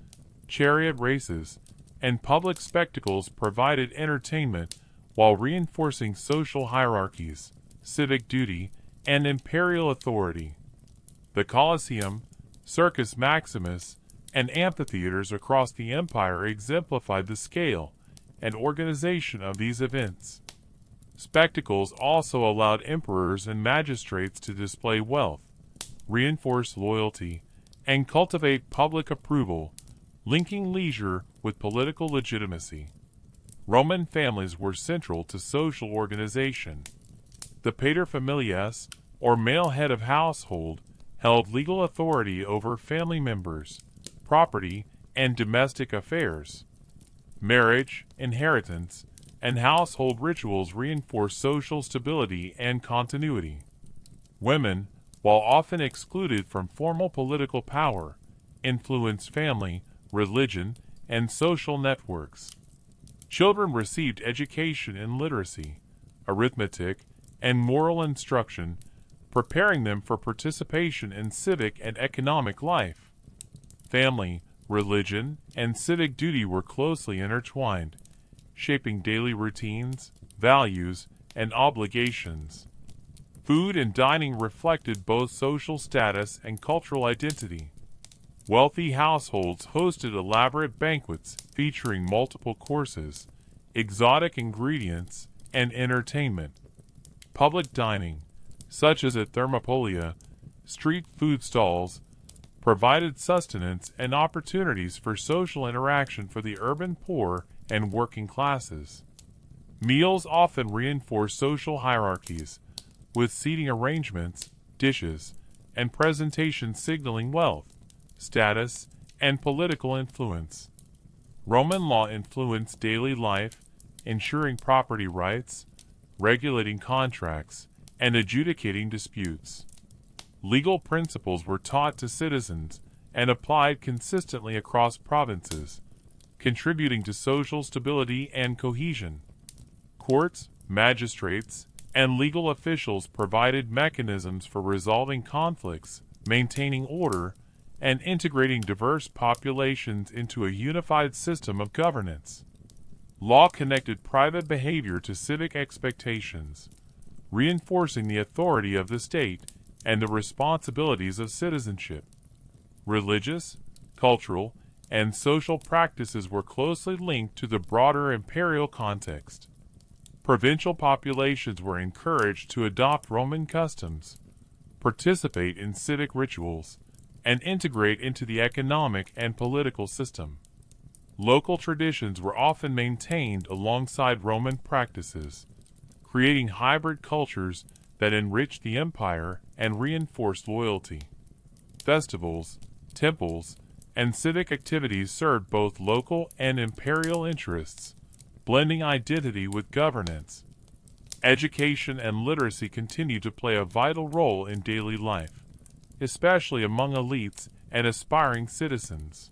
chariot races, and public spectacles provided entertainment while reinforcing social hierarchies, civic duty, and imperial authority. The Colosseum, Circus Maximus, and amphitheaters across the empire exemplified the scale and organization of these events. Spectacles also allowed emperors and magistrates to display wealth, reinforce loyalty, and cultivate public approval, linking leisure with political legitimacy. Roman families were central to social organization. The paterfamilias, or male head of household, held legal authority over family members, property, and domestic affairs. Marriage, inheritance, and household rituals reinforced social stability and continuity. Women, while often excluded from formal political power, influenced family, religion, and social networks. Children received education in literacy, arithmetic, and moral instruction, preparing them for participation in civic and economic life. Family, religion, and civic duty were closely intertwined, shaping daily routines, values, and obligations. Food and dining reflected both social status and cultural identity. Wealthy households hosted elaborate banquets featuring multiple courses, exotic ingredients, and entertainment. Public dining, such as at Thermopolia, street food stalls, provided sustenance and opportunities for social interaction for the urban poor and working classes. Meals often reinforce social hierarchies, with seating arrangements, dishes, and presentation signaling wealth, status, and political influence. Roman law influenced daily life, ensuring property rights, regulating contracts, and adjudicating disputes. Legal principles were taught to citizens and applied consistently across provinces, contributing to social stability and cohesion. Courts, magistrates, and legal officials provided mechanisms for resolving conflicts, maintaining order, and integrating diverse populations into a unified system of governance. Law connected private behavior to civic expectations, reinforcing the authority of the state and the responsibilities of citizenship. Religious, cultural, and social practices were closely linked to the broader imperial context. Provincial populations were encouraged to adopt Roman customs, participate in civic rituals, and integrate into the economic and political system. Local traditions were often maintained alongside Roman practices, creating hybrid cultures that enriched the empire and reinforced loyalty. Festivals, temples, and civic activities served both local and imperial interests, blending identity with governance. Education and literacy continued to play a vital role in daily life, especially among elites and aspiring citizens.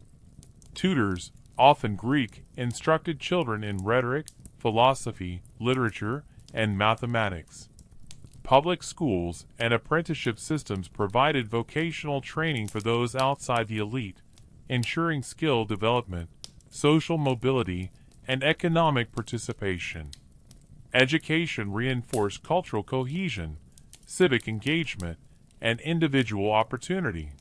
Tutors, often Greek, instructed children in rhetoric, philosophy, literature, and mathematics. Public schools and apprenticeship systems provided vocational training for those outside the elite, ensuring skill development, social mobility, and economic participation. Education reinforced cultural cohesion, civic engagement, and individual opportunity.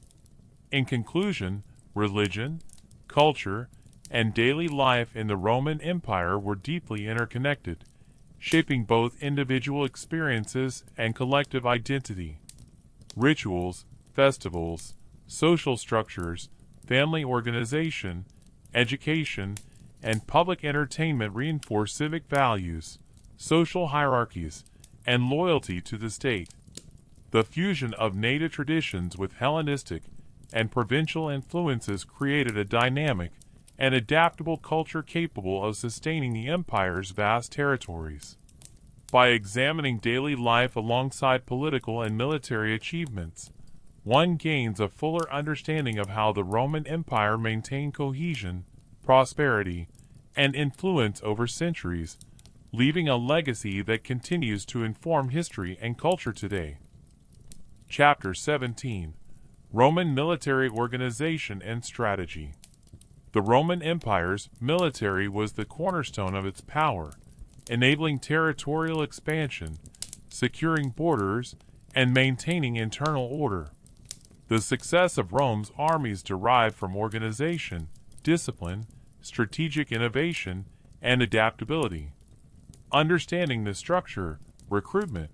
In conclusion, religion, culture, and daily life in the Roman Empire were deeply interconnected, shaping both individual experiences and collective identity. Rituals, festivals, social structures, family organization, education, and public entertainment reinforce civic values, social hierarchies, and loyalty to the state. The fusion of native traditions with Hellenistic and provincial influences created a dynamic and adaptable culture capable of sustaining the empire's vast territories. By examining daily life alongside political and military achievements, one gains a fuller understanding of how the Roman Empire maintained cohesion, prosperity, and influence over centuries, leaving a legacy that continues to inform history and culture today. Chapter 17: Roman Military Organization and Strategy. The Roman Empire's military was the cornerstone of its power, enabling territorial expansion, securing borders, and maintaining internal order. The success of Rome's armies derived from organization, discipline, strategic innovation, and adaptability. Understanding the structure, recruitment,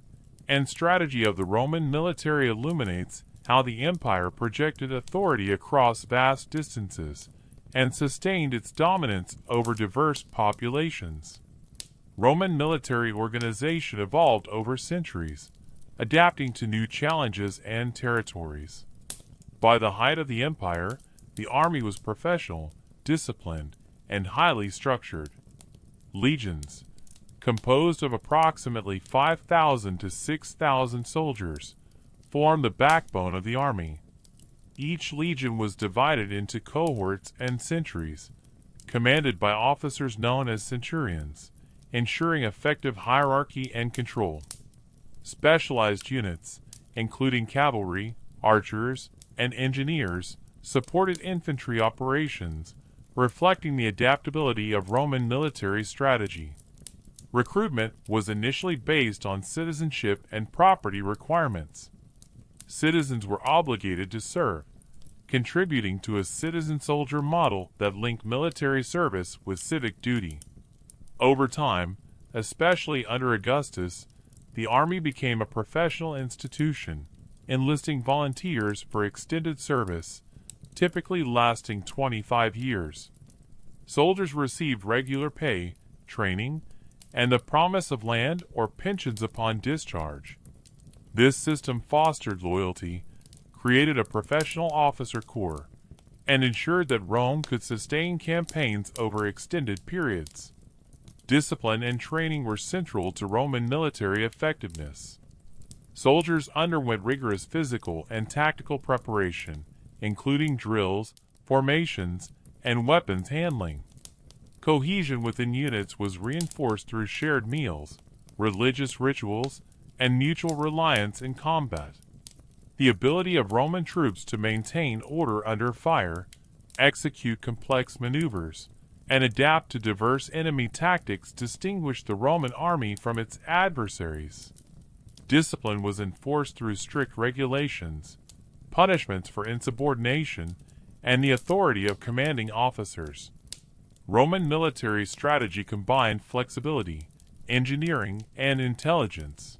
and strategy of the Roman military illuminates how the empire projected authority across vast distances and sustained its dominance over diverse populations. Roman military organization evolved over centuries, adapting to new challenges and territories. By the height of the empire, the army was professional, disciplined, and highly structured. Legions, composed of approximately 5,000 to 6,000 soldiers, formed the backbone of the army. Each legion was divided into cohorts and centuries, commanded by officers known as centurions, ensuring effective hierarchy and control. Specialized units, including cavalry, archers, and engineers, supported infantry operations, reflecting the adaptability of Roman military strategy. Recruitment was initially based on citizenship and property requirements. Citizens were obligated to serve, contributing to a citizen-soldier model that linked military service with civic duty. Over time, especially under Augustus, the army became a professional institution, enlisting volunteers for extended service, typically lasting 25 years. Soldiers received regular pay, training, and the promise of land or pensions upon discharge. This system fostered loyalty, created a professional officer corps, and ensured that Rome could sustain campaigns over extended periods. Discipline and training were central to Roman military effectiveness. Soldiers underwent rigorous physical and tactical preparation, including drills, formations, and weapons handling. Cohesion within units was reinforced through shared meals, religious rituals, and mutual reliance in combat. The ability of Roman troops to maintain order under fire, execute complex maneuvers, and adapt to diverse enemy tactics distinguished the Roman army from its adversaries. Discipline was enforced through strict regulations, punishments for insubordination, and the authority of commanding officers. Roman military strategy combined flexibility, engineering, and intelligence.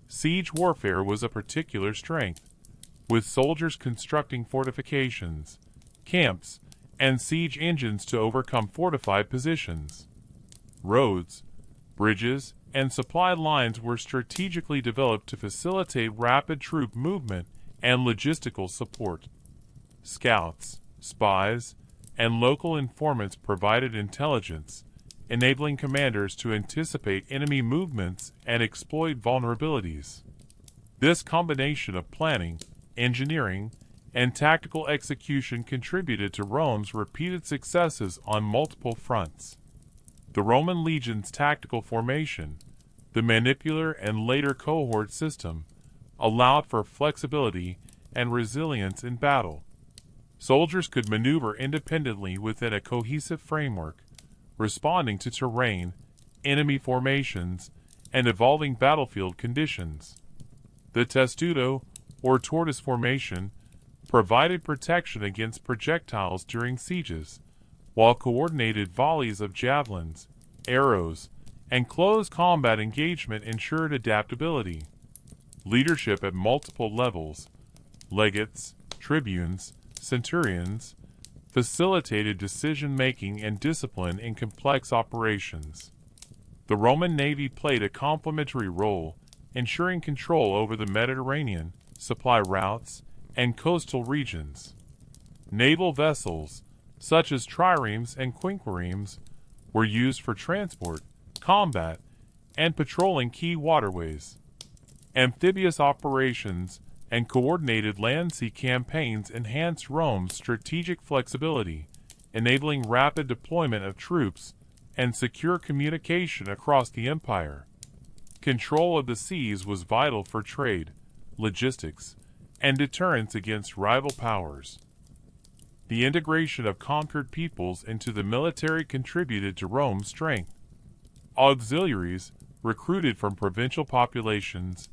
Siege warfare was a particular strength, with soldiers constructing fortifications, camps, and siege engines to overcome fortified positions. Roads, bridges, and supply lines were strategically developed to facilitate rapid troop movement and logistical support. Scouts, spies, and local informants provided intelligence, enabling commanders to anticipate enemy movements and exploit vulnerabilities. This combination of planning, engineering, and tactical execution contributed to Rome's repeated successes on multiple fronts. The Roman legion's tactical formation, the manipular and later cohort system, allowed for flexibility and resilience in battle. Soldiers could maneuver independently within a cohesive framework, responding to terrain, enemy formations, and evolving battlefield conditions. The testudo, or tortoise formation, provided protection against projectiles during sieges, while coordinated volleys of javelins, arrows, and close combat engagement ensured adaptability. Leadership at multiple levels, legates, tribunes, centurions, facilitated decision-making and discipline in complex operations. The Roman navy played a complementary role, ensuring control over the Mediterranean, supply routes, and coastal regions. Naval vessels, such as triremes and quinquiremes, were used for transport, combat, and patrolling key waterways. Amphibious operations and coordinated land-sea campaigns enhanced Rome's strategic flexibility, enabling rapid deployment of troops and secure communication across the empire. Control of the seas was vital for trade, logistics, and deterrence against rival powers. The integration of conquered peoples into the military contributed to Rome's strength. Auxiliaries, recruited from provincial populations,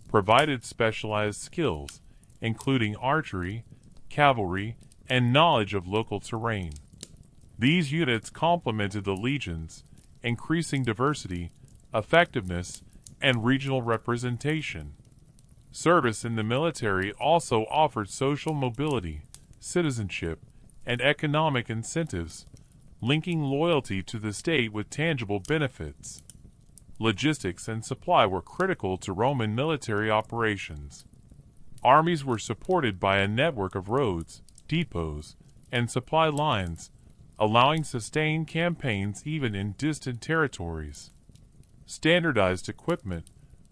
provided specialized skills, including archery, cavalry, and knowledge of local terrain. These units complemented the legions, increasing diversity, effectiveness, and regional representation. Service in the military also offered social mobility, citizenship, and economic incentives, linking loyalty to the state with tangible benefits. Logistics and supply were critical to Roman military operations. Armies were supported by a network of roads, depots, and supply lines, allowing sustained campaigns even in distant territories. Standardized equipment,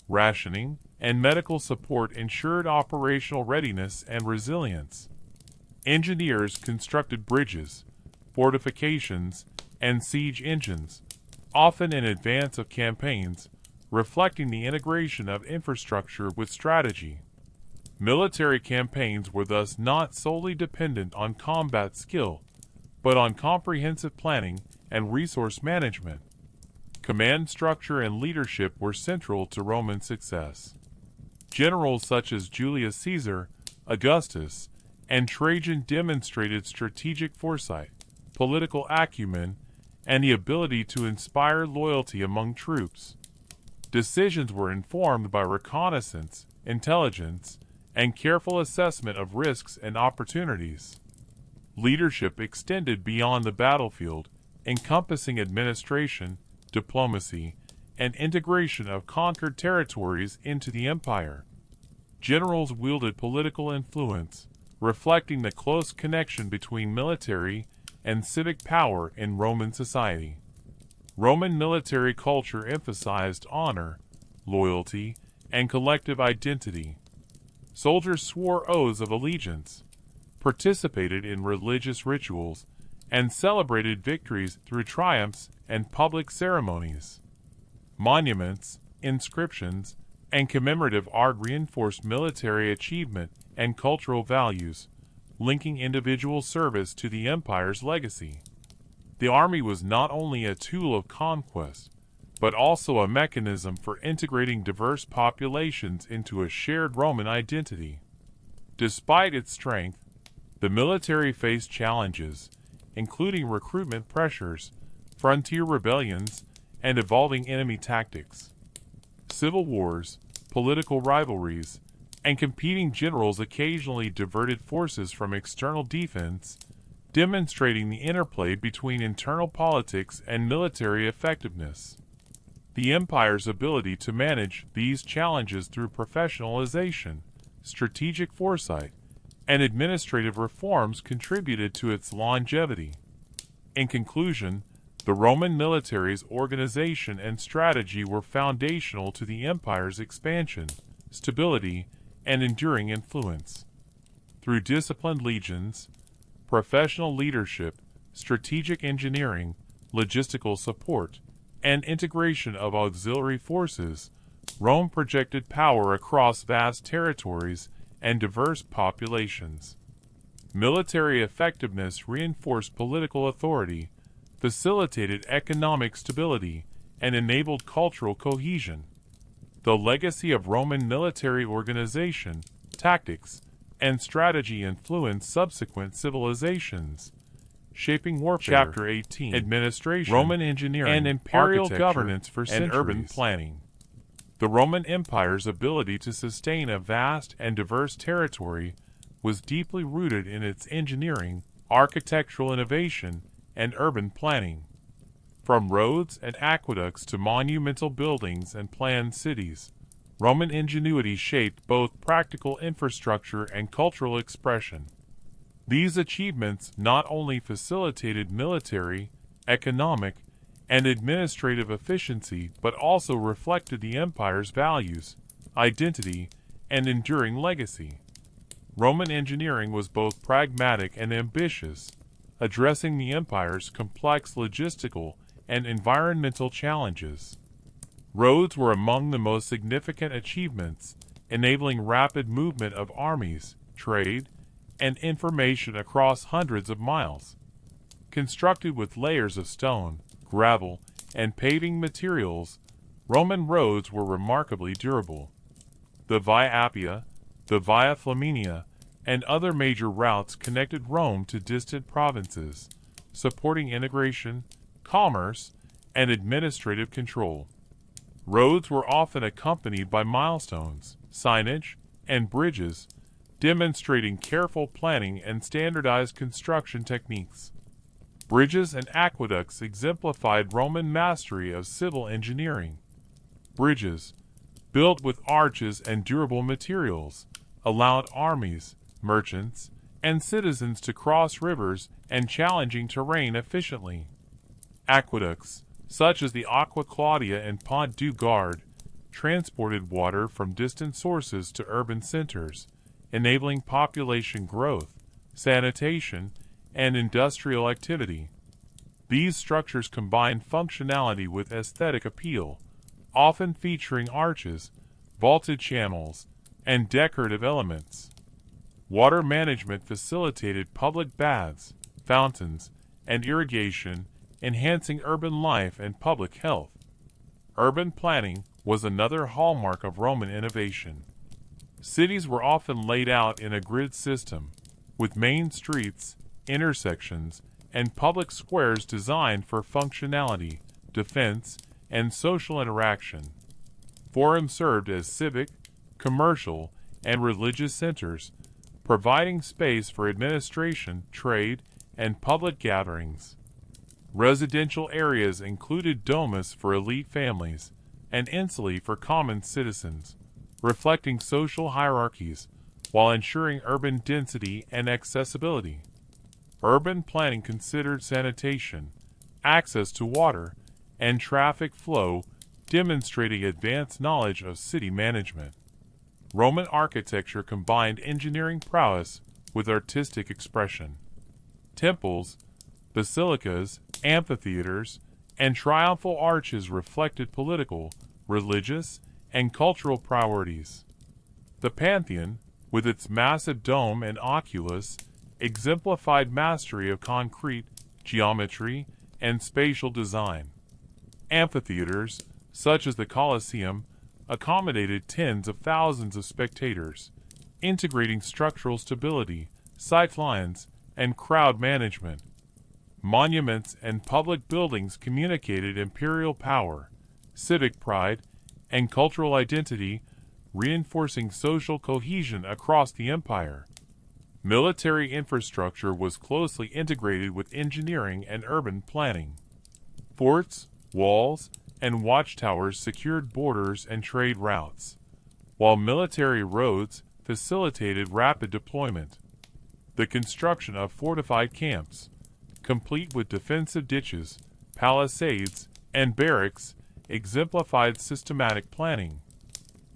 rationing, and medical support ensured operational readiness and resilience. Engineers constructed bridges, fortifications, and siege engines, often in advance of campaigns, reflecting the integration of infrastructure with strategy. Military campaigns were thus not solely dependent on combat skill, but on comprehensive planning and resource management. Command structure and leadership were central to Roman success. Generals such as Julius Caesar, Augustus, and Trajan demonstrated strategic foresight, political acumen, and the ability to inspire loyalty among troops. Decisions were informed by reconnaissance, intelligence, and careful assessment of risks and opportunities. Leadership extended beyond the battlefield, encompassing administration, diplomacy, and integration of conquered territories into the empire. Generals wielded political influence, reflecting the close connection between military and civic power in Roman society. Roman military culture emphasized honor, loyalty, and collective identity. Soldiers swore oaths of allegiance, participated in religious rituals, and celebrated victories through triumphs and public ceremonies. Monuments, inscriptions, and commemorative art reinforced military achievement and cultural values, linking individual service to the empire's legacy. The army was not only a tool of conquest, but also a mechanism for integrating diverse populations into a shared Roman identity. Despite its strength, the military faced challenges, including recruitment pressures, frontier rebellions, and evolving enemy tactics. Civil wars, political rivalries, and competing generals occasionally diverted forces from external defense, demonstrating the interplay between internal politics and military effectiveness. The empire's ability to manage these challenges through professionalization, strategic foresight, and administrative reforms contributed to its longevity. In conclusion, the Roman military's organization and strategy were foundational to the empire's expansion, stability, and enduring influence. Through disciplined legions, professional leadership, strategic engineering, logistical support, and integration of auxiliary forces, Rome projected power across vast territories and diverse populations. Military effectiveness reinforced political authority, facilitated economic stability, and enabled cultural cohesion. The legacy of Roman military organization, tactics, and strategy influenced subsequent civilizations, shaping warfare. Chapter 18: Administration, Roman engineering, and imperial governance for centuries, and urban planning. The Roman Empire's ability to sustain a vast and diverse territory was deeply rooted in its engineering, architectural innovation, and urban planning. From roads and aqueducts to monumental buildings and planned cities, Roman ingenuity shaped both practical infrastructure and cultural expression. These achievements not only facilitated military, economic, and administrative efficiency but also reflected the empire's values, identity, and enduring legacy. Roman engineering was both pragmatic and ambitious, addressing the empire's complex logistical and environmental challenges. Roads were among the most significant achievements, enabling rapid movement of armies, trade, and information across hundreds of miles. Constructed with layers of stone, gravel, and paving materials, Roman roads were remarkably durable. The Via Appia, the Via Flaminia, and other major routes connected Rome to distant provinces, supporting integration, commerce, and administrative control. Roads were often accompanied by milestones, signage, and bridges, demonstrating careful planning and standardized construction techniques. Bridges and aqueducts exemplified Roman mastery of civil engineering. Bridges, built with arches and durable materials, allowed armies, merchants, and citizens to cross rivers and challenging terrain efficiently. Aqueducts, such as the Aqua Claudia and Pont du Gard, transported water from distant sources to urban centers, enabling population growth, sanitation, and industrial activity. These structures combined functionality with aesthetic appeal, often featuring arches, vaulted channels, and decorative elements. Water management facilitated public baths, fountains, and irrigation, enhancing urban life and public health. Urban planning was another hallmark of Roman innovation. Cities were often laid out in a grid system, with main streets, intersections, and public squares designed for functionality, defense, and social interaction. Forums served as civic, commercial, and religious centers, providing space for administration, trade, and public gatherings. Residential areas included domus for elite families and insulae for common citizens, reflecting social hierarchies while ensuring urban density and accessibility. Urban planning considered sanitation, access to water, and traffic flow, demonstrating advanced knowledge of city management. Roman architecture combined engineering prowess with artistic expression. Temples, basilicas, amphitheaters, and triumphal arches reflected political, religious, and cultural priorities. The Pantheon, with its massive dome and oculus, exemplified mastery of concrete, geometry, and spatial design. Amphitheaters, such as the Colosseum, accommodated tens of thousands of spectators, integrating structural stability, sight lines, and crowd management. Monuments and public buildings communicated imperial power, civic pride, and cultural identity, reinforcing social cohesion across the empire. Military infrastructure was closely integrated with engineering and urban planning. Forts, walls, and watchtowers secured borders and trade routes, while military roads facilitated rapid deployment. The construction of fortified camps, complete with defensive ditches, palisades, and barracks, exemplified systematic planning.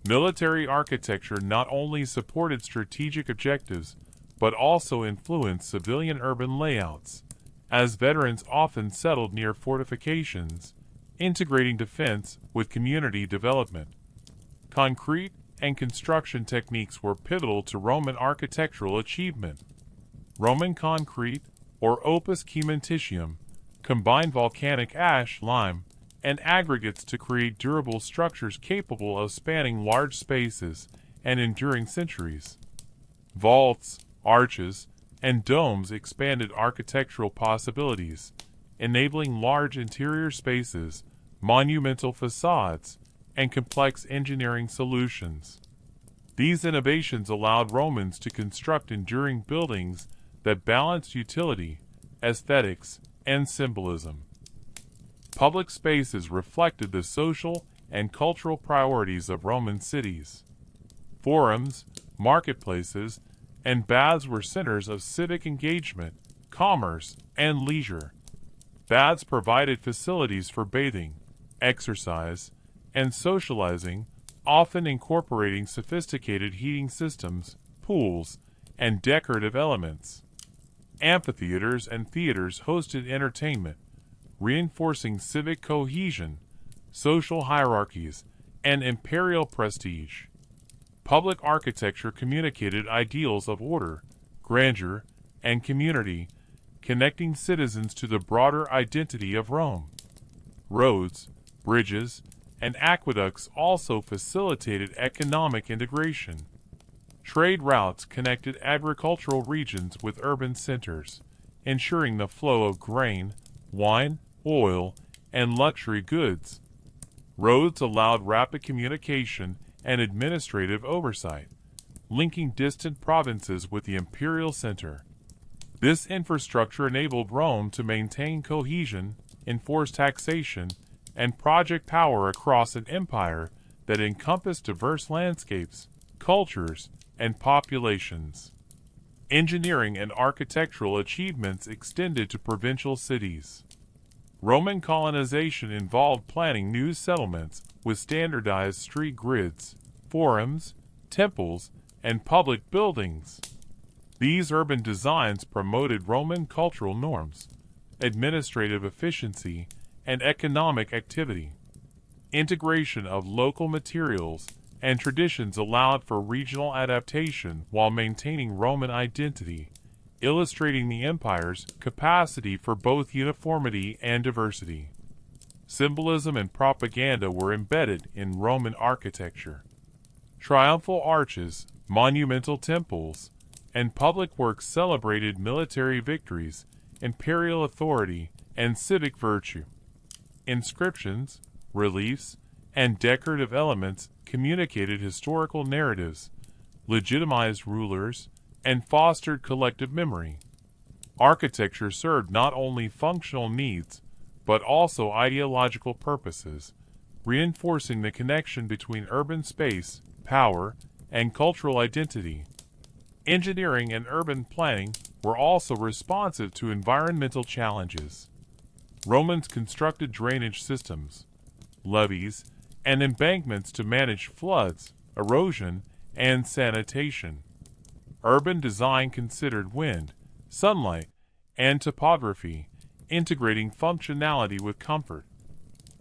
Military architecture not only supported strategic objectives, but also influenced civilian urban layouts, as veterans often settled near fortifications, integrating defense with community development. Concrete and construction techniques were pivotal to Roman architectural achievement. Roman concrete, or opus cementitium, combined volcanic ash, lime, and aggregates to create durable structures capable of spanning large spaces and enduring centuries. Vaults, arches, and domes expanded architectural possibilities, enabling large interior spaces, monumental facades, and complex engineering solutions. These innovations allowed Romans to construct enduring buildings that balanced utility, aesthetics, and symbolism. Public spaces reflected the social and cultural priorities of Roman cities. Forums, marketplaces, and baths were centers of civic engagement, commerce, and leisure. Baths provided facilities for bathing, exercise, and socializing, often incorporating sophisticated heating systems, pools, and decorative elements. Amphitheaters and theaters hosted entertainment, reinforcing civic cohesion, social hierarchies, and imperial prestige. Public architecture communicated ideals of order, grandeur, and community, connecting citizens to the broader identity of Rome. Roads, bridges, and aqueducts also facilitated economic integration. Trade routes connected agricultural regions with urban centers, ensuring the flow of grain, wine, oil, and luxury goods. Roads allowed rapid communication and administrative oversight, linking distant provinces with the imperial center. This infrastructure enabled Rome to maintain cohesion, enforce taxation, and project power across an empire that encompassed diverse landscapes, cultures, and populations. Engineering and architectural achievements extended to provincial cities. Roman colonization involved planning new settlements with standardized street grids, forums, temples, and public buildings. These urban designs promoted Roman cultural norms, administrative efficiency, and economic activity. Integration of local materials and traditions allowed for regional adaptation while maintaining Roman identity, illustrating the empire's capacity for both uniformity and diversity. Symbolism and propaganda were embedded in Roman architecture. Triumphal arches, monumental temples, and public works celebrated military victories, imperial authority, and civic virtue. Inscriptions, reliefs, and decorative elements communicated historical narratives, legitimized rulers, and fostered collective memory. Architecture served not only functional needs, but also ideological purposes, reinforcing the connection between urban space, power, and cultural identity. Engineering and urban planning were also responsive to environmental challenges. Romans constructed drainage systems, levees, and embankments to manage floods, erosion, and sanitation. Urban design considered wind, sunlight, and topography, integrating functionality with comfort.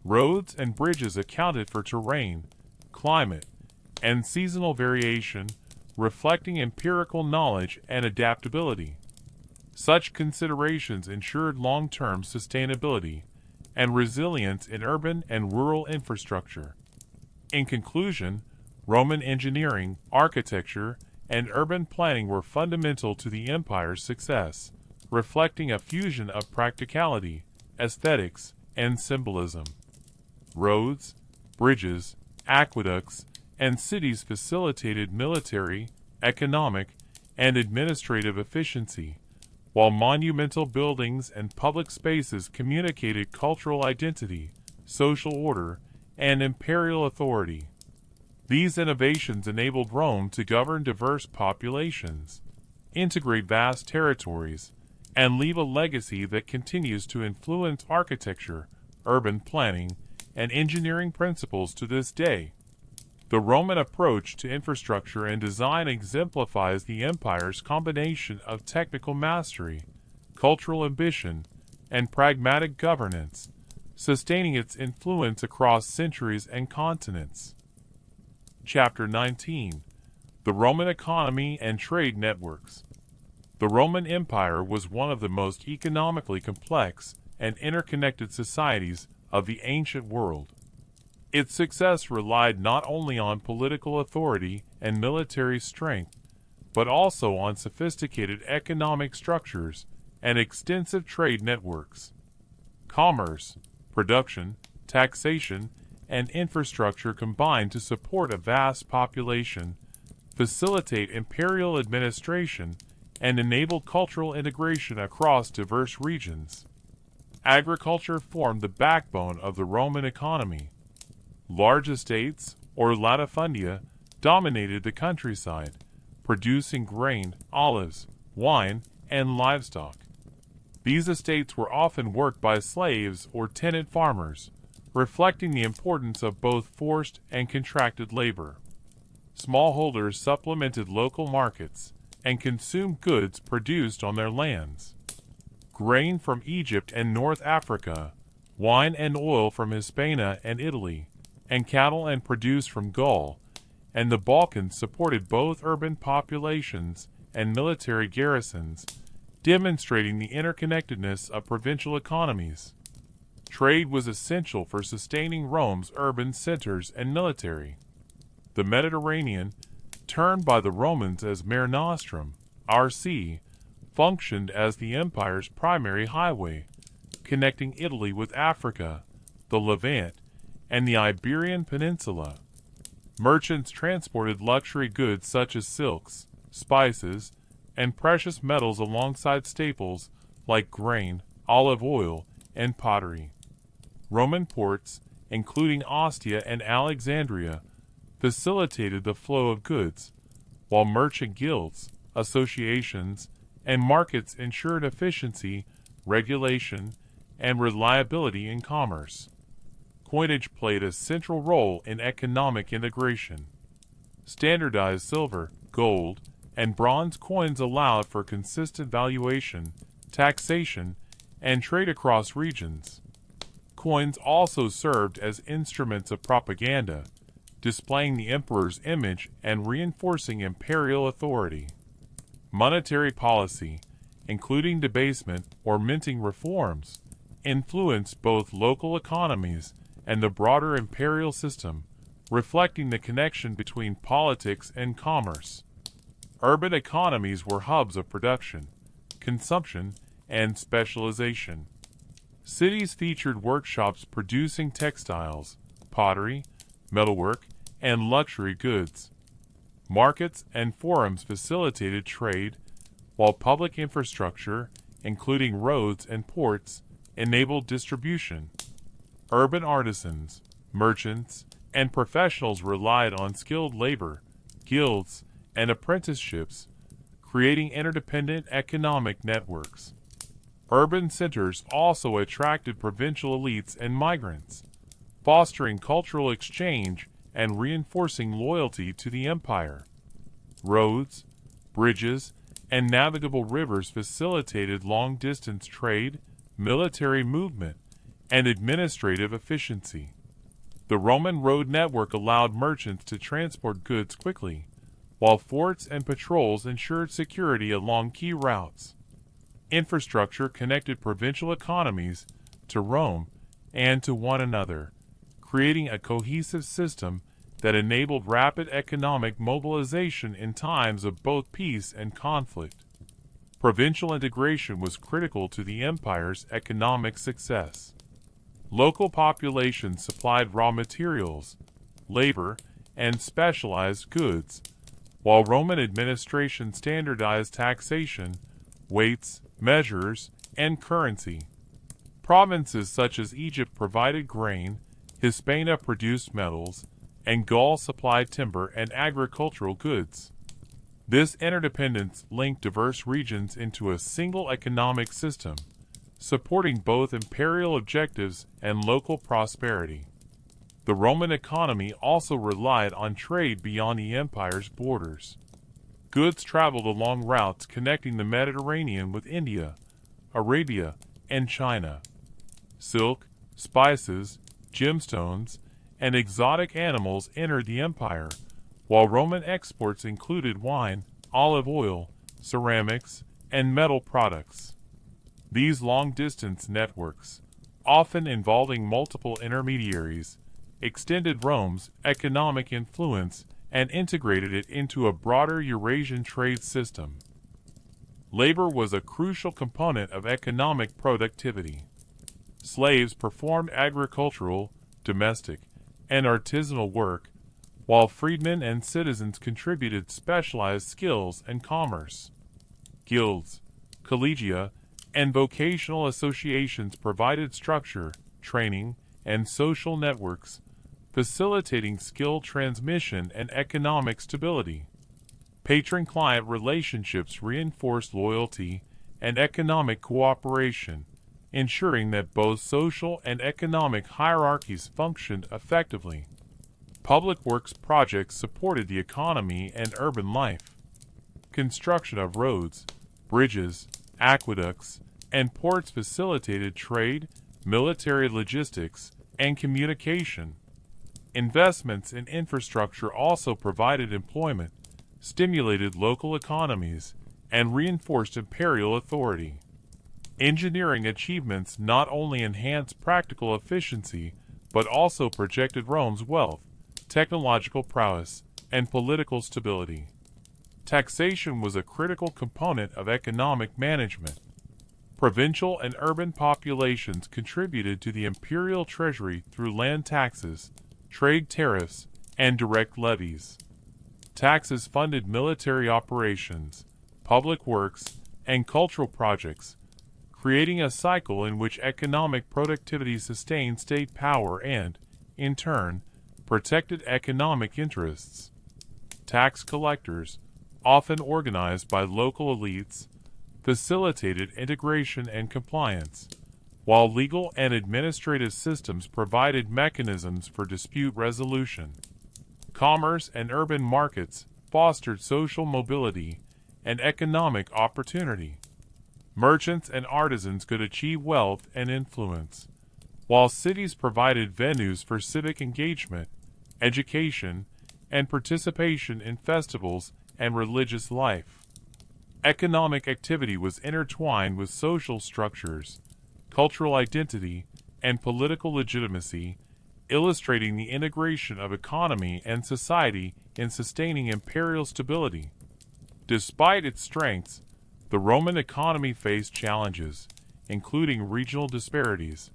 Roads and bridges accounted for terrain, climate, and seasonal variation, reflecting empirical knowledge and adaptability. Such considerations ensured long-term sustainability and resilience in urban and rural infrastructure. In conclusion, Roman engineering, architecture, and urban planning were fundamental to the empire's success, reflecting a fusion of practicality, aesthetics, and symbolism. Roads, bridges, aqueducts, and cities facilitated military, economic, and administrative efficiency, while monumental buildings and public spaces communicated cultural identity, social order, and imperial authority. These innovations enabled Rome to govern diverse populations, integrate vast territories, and leave a legacy that continues to influence architecture, urban planning, and engineering principles to this day. The Roman approach to infrastructure and design exemplifies the empire's combination of technical mastery, cultural ambition, and pragmatic governance, sustaining its influence across centuries and continents. Chapter 19: The Roman Economy and Trade Networks. The Roman Empire was one of the most economically complex and interconnected societies of the ancient world. Its success relied not only on political authority and military strength, but also on sophisticated economic structures and extensive trade networks. Commerce, production, taxation, and infrastructure combined to support a vast population, facilitate imperial administration, and enable cultural integration across diverse regions. Agriculture formed the backbone of the Roman economy. Large estates, or latifundia, dominated the countryside, producing grain, olives, wine, and livestock. These estates were often worked by slaves or tenant farmers, reflecting the importance of both forced and contracted labor. Smallholders supplemented local markets and consumed goods produced on their lands. Grain from Egypt and North Africa, wine and oil from Hispania and Italy, and cattle and produce from Gaul and the Balkans supported both urban populations and military garrisons, demonstrating the interconnectedness of provincial economies. Trade was essential for sustaining Rome's urban centers and military. The Mediterranean, termed by the Romans as Mare Nostrum, our sea, functioned as the empire's primary highway, connecting Italy with Africa, the Levant, and the Iberian Peninsula. Merchants transported luxury goods such as silks, spices, and precious metals alongside staples like grain, olive oil, and pottery. Roman ports, including Ostia and Alexandria, facilitated the flow of goods, while merchant guilds, associations, and markets ensured efficiency, regulation, and reliability in commerce. Coinage played a central role in economic integration. Standardized silver, gold, and bronze coins allowed for consistent valuation, taxation, and trade across regions. Coins also served as instruments of propaganda, displaying the emperor's image and reinforcing imperial authority. Monetary policy, including debasement or minting reforms, influenced both local economies and the broader imperial system, reflecting the connection between politics and commerce. Urban economies were hubs of production, consumption, and specialization. Cities featured workshops producing textiles, pottery, metalwork, and luxury goods. Markets and forums facilitated trade, while public infrastructure, including roads and ports, enabled distribution. Urban artisans, merchants, and professionals relied on skilled labor, guilds, and apprenticeships, creating interdependent economic networks. Urban centers also attracted provincial elites and migrants, fostering cultural exchange and reinforcing loyalty to the empire. Roads, bridges, and navigable rivers facilitated long-distance trade, military movement, and administrative efficiency. The Roman road network allowed merchants to transport goods quickly, while forts and patrols ensured security along key routes. Infrastructure connected provincial economies to Rome and to one another, creating a cohesive system that enabled rapid economic mobilization in times of both peace and conflict. Provincial integration was critical to the empire's economic success. Local populations supplied raw materials, labor, and specialized goods, while Roman administration standardized taxation, weights, measures, and currency. Provinces such as Egypt provided grain, Hispania produced metals, and Gaul supplied timber and agricultural goods. This interdependence linked diverse regions into a single economic system, supporting both imperial objectives and local prosperity. The Roman economy also relied on trade beyond the empire's borders. Goods traveled along routes connecting the Mediterranean with India, Arabia, and China. Silk, spices, gemstones, and exotic animals entered the empire, while Roman exports included wine, olive oil, ceramics, and metal products. These long-distance networks, often involving multiple intermediaries, extended Rome's economic influence and integrated it into a broader Eurasian trade system. Labor was a crucial component of economic productivity. Slaves performed agricultural, domestic, and artisanal work, while freedmen and citizens contributed specialized skills and commerce. Guilds, collegia, and vocational associations provided structure, training, and social networks, facilitating skill transmission and economic stability. Patron-client relationships reinforced loyalty and economic cooperation, ensuring that both social and economic hierarchies functioned effectively. Public works projects supported the economy and urban life. Construction of roads, bridges, aqueducts, and ports facilitated trade, military logistics, and communication. Investments in infrastructure also provided employment, stimulated local economies, and reinforced imperial authority. Engineering achievements not only enhanced practical efficiency, but also projected Rome's wealth, technological prowess, and political stability. Taxation was a critical component of economic management. Provincial and urban populations contributed to the imperial treasury through land taxes, trade tariffs, and direct levies. Taxes funded military operations, public works, and cultural projects, creating a cycle in which economic productivity sustained state power and, in turn, protected economic interests. Tax collectors, often organized by local elites, facilitated integration and compliance, while legal and administrative systems provided mechanisms for dispute resolution. Commerce and urban markets fostered social mobility and economic opportunity. Merchants and artisans could achieve wealth and influence, while cities provided venues for civic engagement, education, and participation in festivals and religious life. Economic activity was intertwined with social structures, cultural identity, and political legitimacy, illustrating the integration of economy and society in sustaining imperial stability. Despite its strengths, the Roman economy faced challenges, including regional disparities,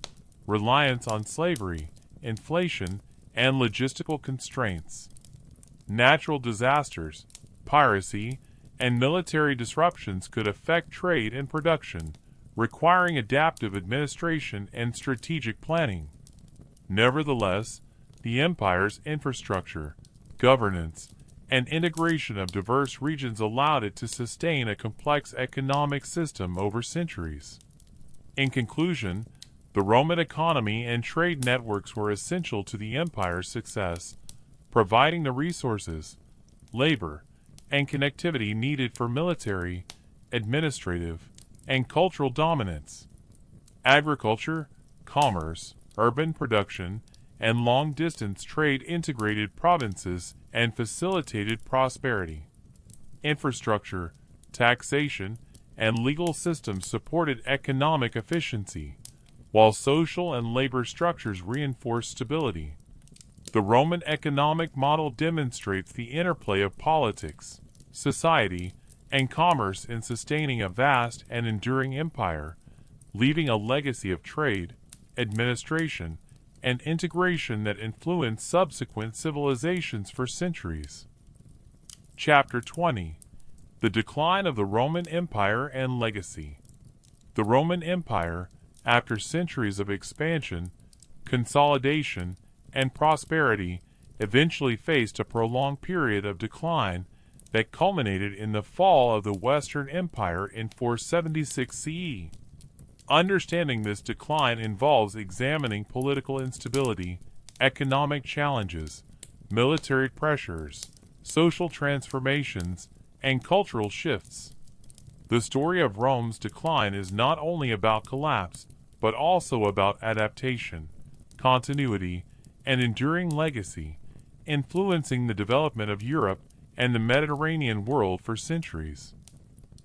reliance on slavery, inflation, and logistical constraints. Natural disasters, piracy, and military disruptions could affect trade and production, requiring adaptive administration and strategic planning. Nevertheless, the empire's infrastructure, governance, and integration of diverse regions allowed it to sustain a complex economic system over centuries. In conclusion, the Roman economy and trade networks were essential to the empire's success, providing the resources, labor, and connectivity needed for military, administrative, and cultural dominance. Agriculture, commerce, urban production, and long-distance trade integrated provinces and facilitated prosperity. Infrastructure, taxation, and legal systems supported economic efficiency, while social and labor structures reinforced stability. The Roman economic model demonstrates the interplay of politics, society, and commerce in sustaining a vast and enduring empire, leaving a legacy of trade, administration, and integration that influenced subsequent civilizations for centuries. Chapter 20: The Decline of the Roman Empire and Legacy. The Roman Empire, after centuries of expansion, consolidation, and prosperity, eventually faced a prolonged period of decline that culminated in the fall of the Western Empire in 476 CE. Understanding this decline involves examining political instability, economic challenges, military pressures, social transformations, and cultural shifts. The story of Rome's decline is not only about collapse, but also about adaptation, continuity, and enduring legacy, influencing the development of Europe and the Mediterranean world for centuries.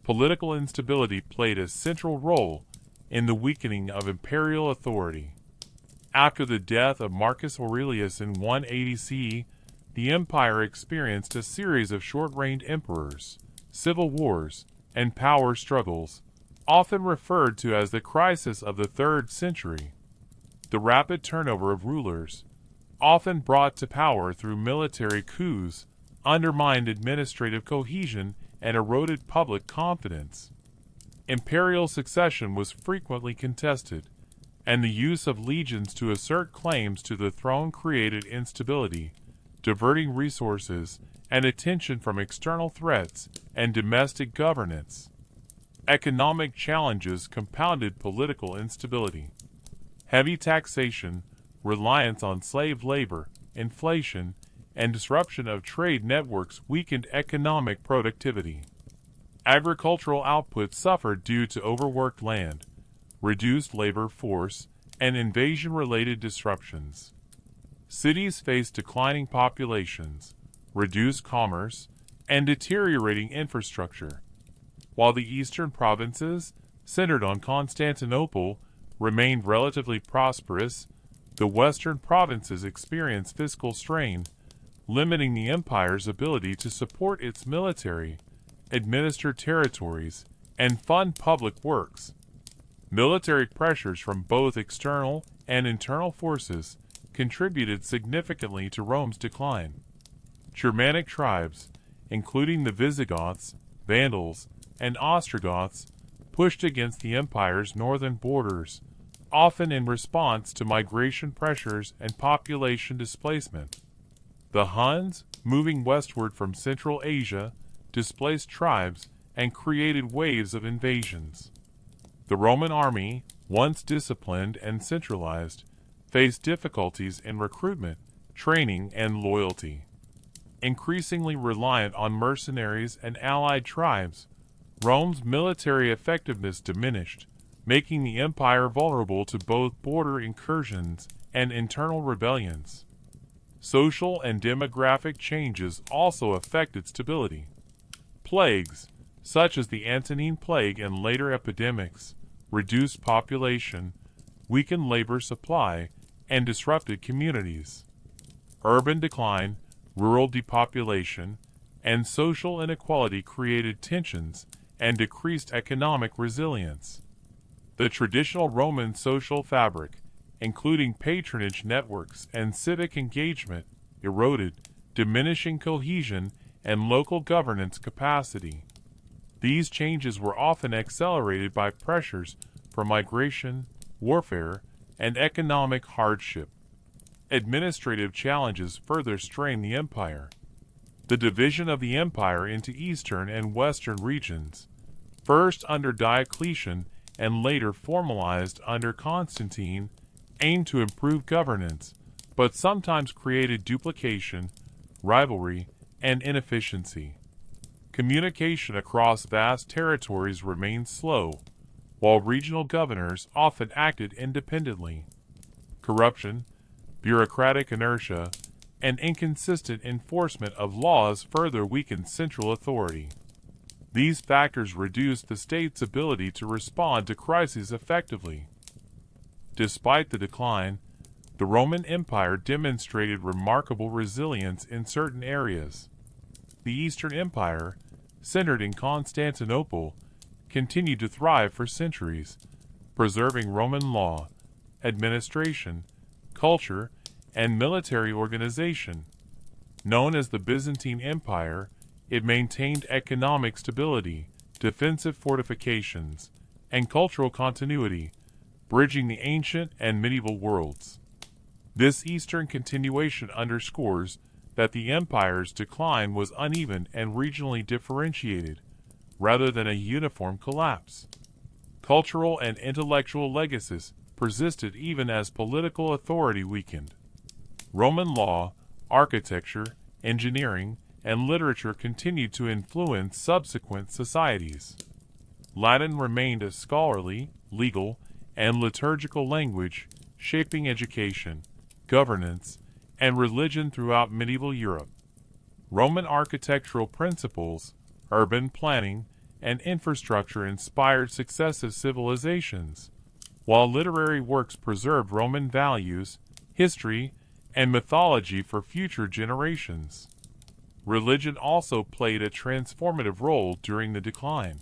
Political instability played a central role in the weakening of imperial authority. After the death of Marcus Aurelius in 180 CE, the empire experienced a series of short-reigned emperors, civil wars, and power struggles, often referred to as the crisis of the 3rd century. The rapid turnover of rulers, often brought to power through military coups, undermined administrative cohesion and eroded public confidence. Imperial succession was frequently contested, and the use of legions to assert claims to the throne created instability, diverting resources and attention from external threats and domestic governance. Economic challenges compounded political instability. Heavy taxation, reliance on slave labor, inflation, and disruption of trade networks weakened economic productivity. Agricultural output suffered due to overworked land, reduced labor force, and invasion-related disruptions. Cities faced declining populations, reduced commerce, and deteriorating infrastructure, while the eastern provinces, centered on Constantinople, remained relatively prosperous. The western provinces experienced fiscal strain, limiting the empire's ability to support its military, administer territories, and fund public works. Military pressures from both external and internal forces contributed significantly to Rome's decline. Germanic tribes, including the Visigoths, Vandals, and Ostrogoths, pushed against the empire's northern borders, often in response to migration pressures and population displacement. The Huns, moving westward from Central Asia, displaced tribes and created waves of invasions. The Roman army, once disciplined and centralized, faced difficulties in recruitment, training, and loyalty. Increasingly reliant on mercenaries and allied tribes, Rome's military effectiveness diminished, making the empire vulnerable to both border incursions and internal rebellions. Social and demographic changes also affected stability. Plagues, such as the Antonine Plague and later epidemics, reduced population, weakened labor supply, and disrupted communities. Urban decline, rural depopulation, and social inequality created tensions and decreased economic resilience. The traditional Roman social fabric, including patronage networks and civic engagement, eroded, diminishing cohesion and local governance capacity. These changes were often accelerated by pressures from migration, warfare, and economic hardship. Administrative challenges further strained the empire. The division of the empire into eastern and western regions, first under Diocletian and later formalized under Constantine, aimed to improve governance, but sometimes created duplication, rivalry, and inefficiency. Communication across vast territories remained slow, while regional governors often acted independently. Corruption, bureaucratic inertia, and inconsistent enforcement of laws further weakened central authority. These factors reduced the state's ability to respond to crises effectively. Despite the decline, the Roman Empire demonstrated remarkable resilience in certain areas. The Eastern Empire, centered in Constantinople, continued to thrive for centuries, preserving Roman law, administration, culture, and military organization. Known as the Byzantine Empire, it maintained economic stability, defensive fortifications, and cultural continuity, bridging the ancient and medieval worlds. This eastern continuation underscores that the empire's decline was uneven and regionally differentiated, rather than a uniform collapse. Cultural and intellectual legacies persisted even as political authority weakened. Roman law, architecture, engineering, and literature continued to influence subsequent societies. Latin remained a scholarly, legal, and liturgical language, shaping education, governance, and religion throughout medieval Europe. Roman architectural principles, urban planning, and infrastructure inspired successive civilizations, while literary works preserved Roman values, history, and mythology for future generations. Religion also played a transformative role during the decline.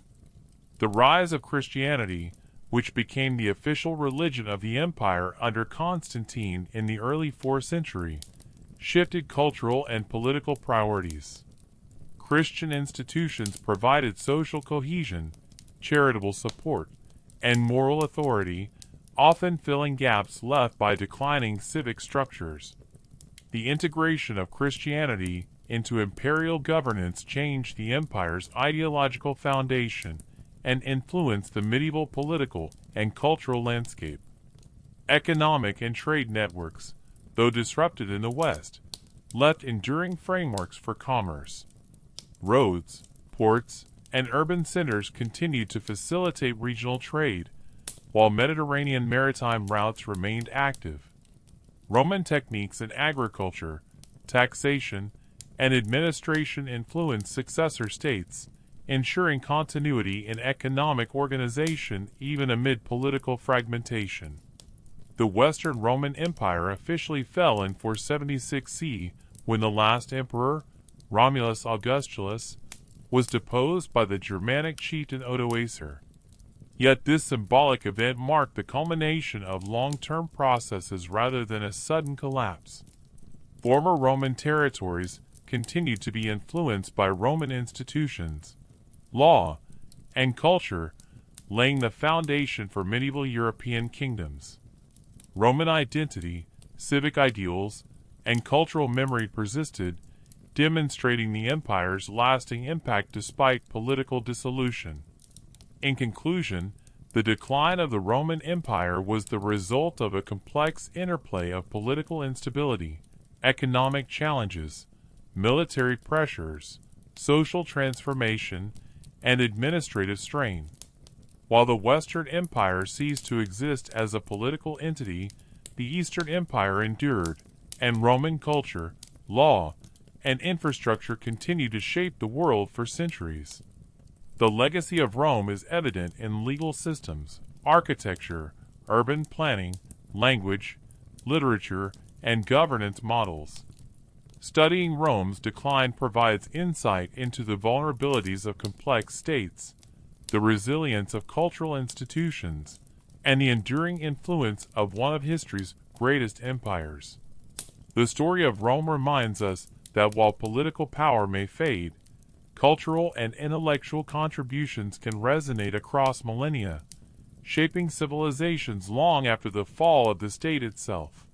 The rise of Christianity, which became the official religion of the empire under Constantine in the early 4th century, shifted cultural and political priorities. Christian institutions provided social cohesion, charitable support, and moral authority, often filling gaps left by declining civic structures. The integration of Christianity into imperial governance changed the empire's ideological foundation and influenced the medieval political and cultural landscape. Economic and trade networks, though disrupted in the West, left enduring frameworks for commerce. Roads, ports, and urban centers continued to facilitate regional trade, while Mediterranean maritime routes remained active. Roman techniques in agriculture, taxation, and administration influenced successor states, ensuring continuity in economic organization even amid political fragmentation. The Western Roman Empire officially fell in 476 CE when the last emperor, Romulus Augustus, was deposed by the Germanic chieftain Odoacer. Yet this symbolic event marked the culmination of long-term processes rather than a sudden collapse. Former Roman territories continued to be influenced by Roman institutions, law, and culture, laying the foundation for medieval European kingdoms. Roman identity, civic ideals, and cultural memory persisted, demonstrating the empire's lasting impact despite political dissolution. In conclusion, the decline of the Roman Empire was the result of a complex interplay of political instability, economic challenges, military pressures, social transformation, and administrative strain. While the Western Empire ceased to exist as a political entity, the Eastern Empire endured, and Roman culture, law, and infrastructure continued to shape the world for centuries. The legacy of Rome is evident in legal systems, architecture, urban planning, language, literature, and governance models. Studying Rome's decline provides insight into the vulnerabilities of complex states, the resilience of cultural institutions, and the enduring influence of one of history's greatest empires. The story of Rome reminds us that while political power may fade, cultural and intellectual contributions can resonate across millennia, shaping civilizations long after the fall of the state itself.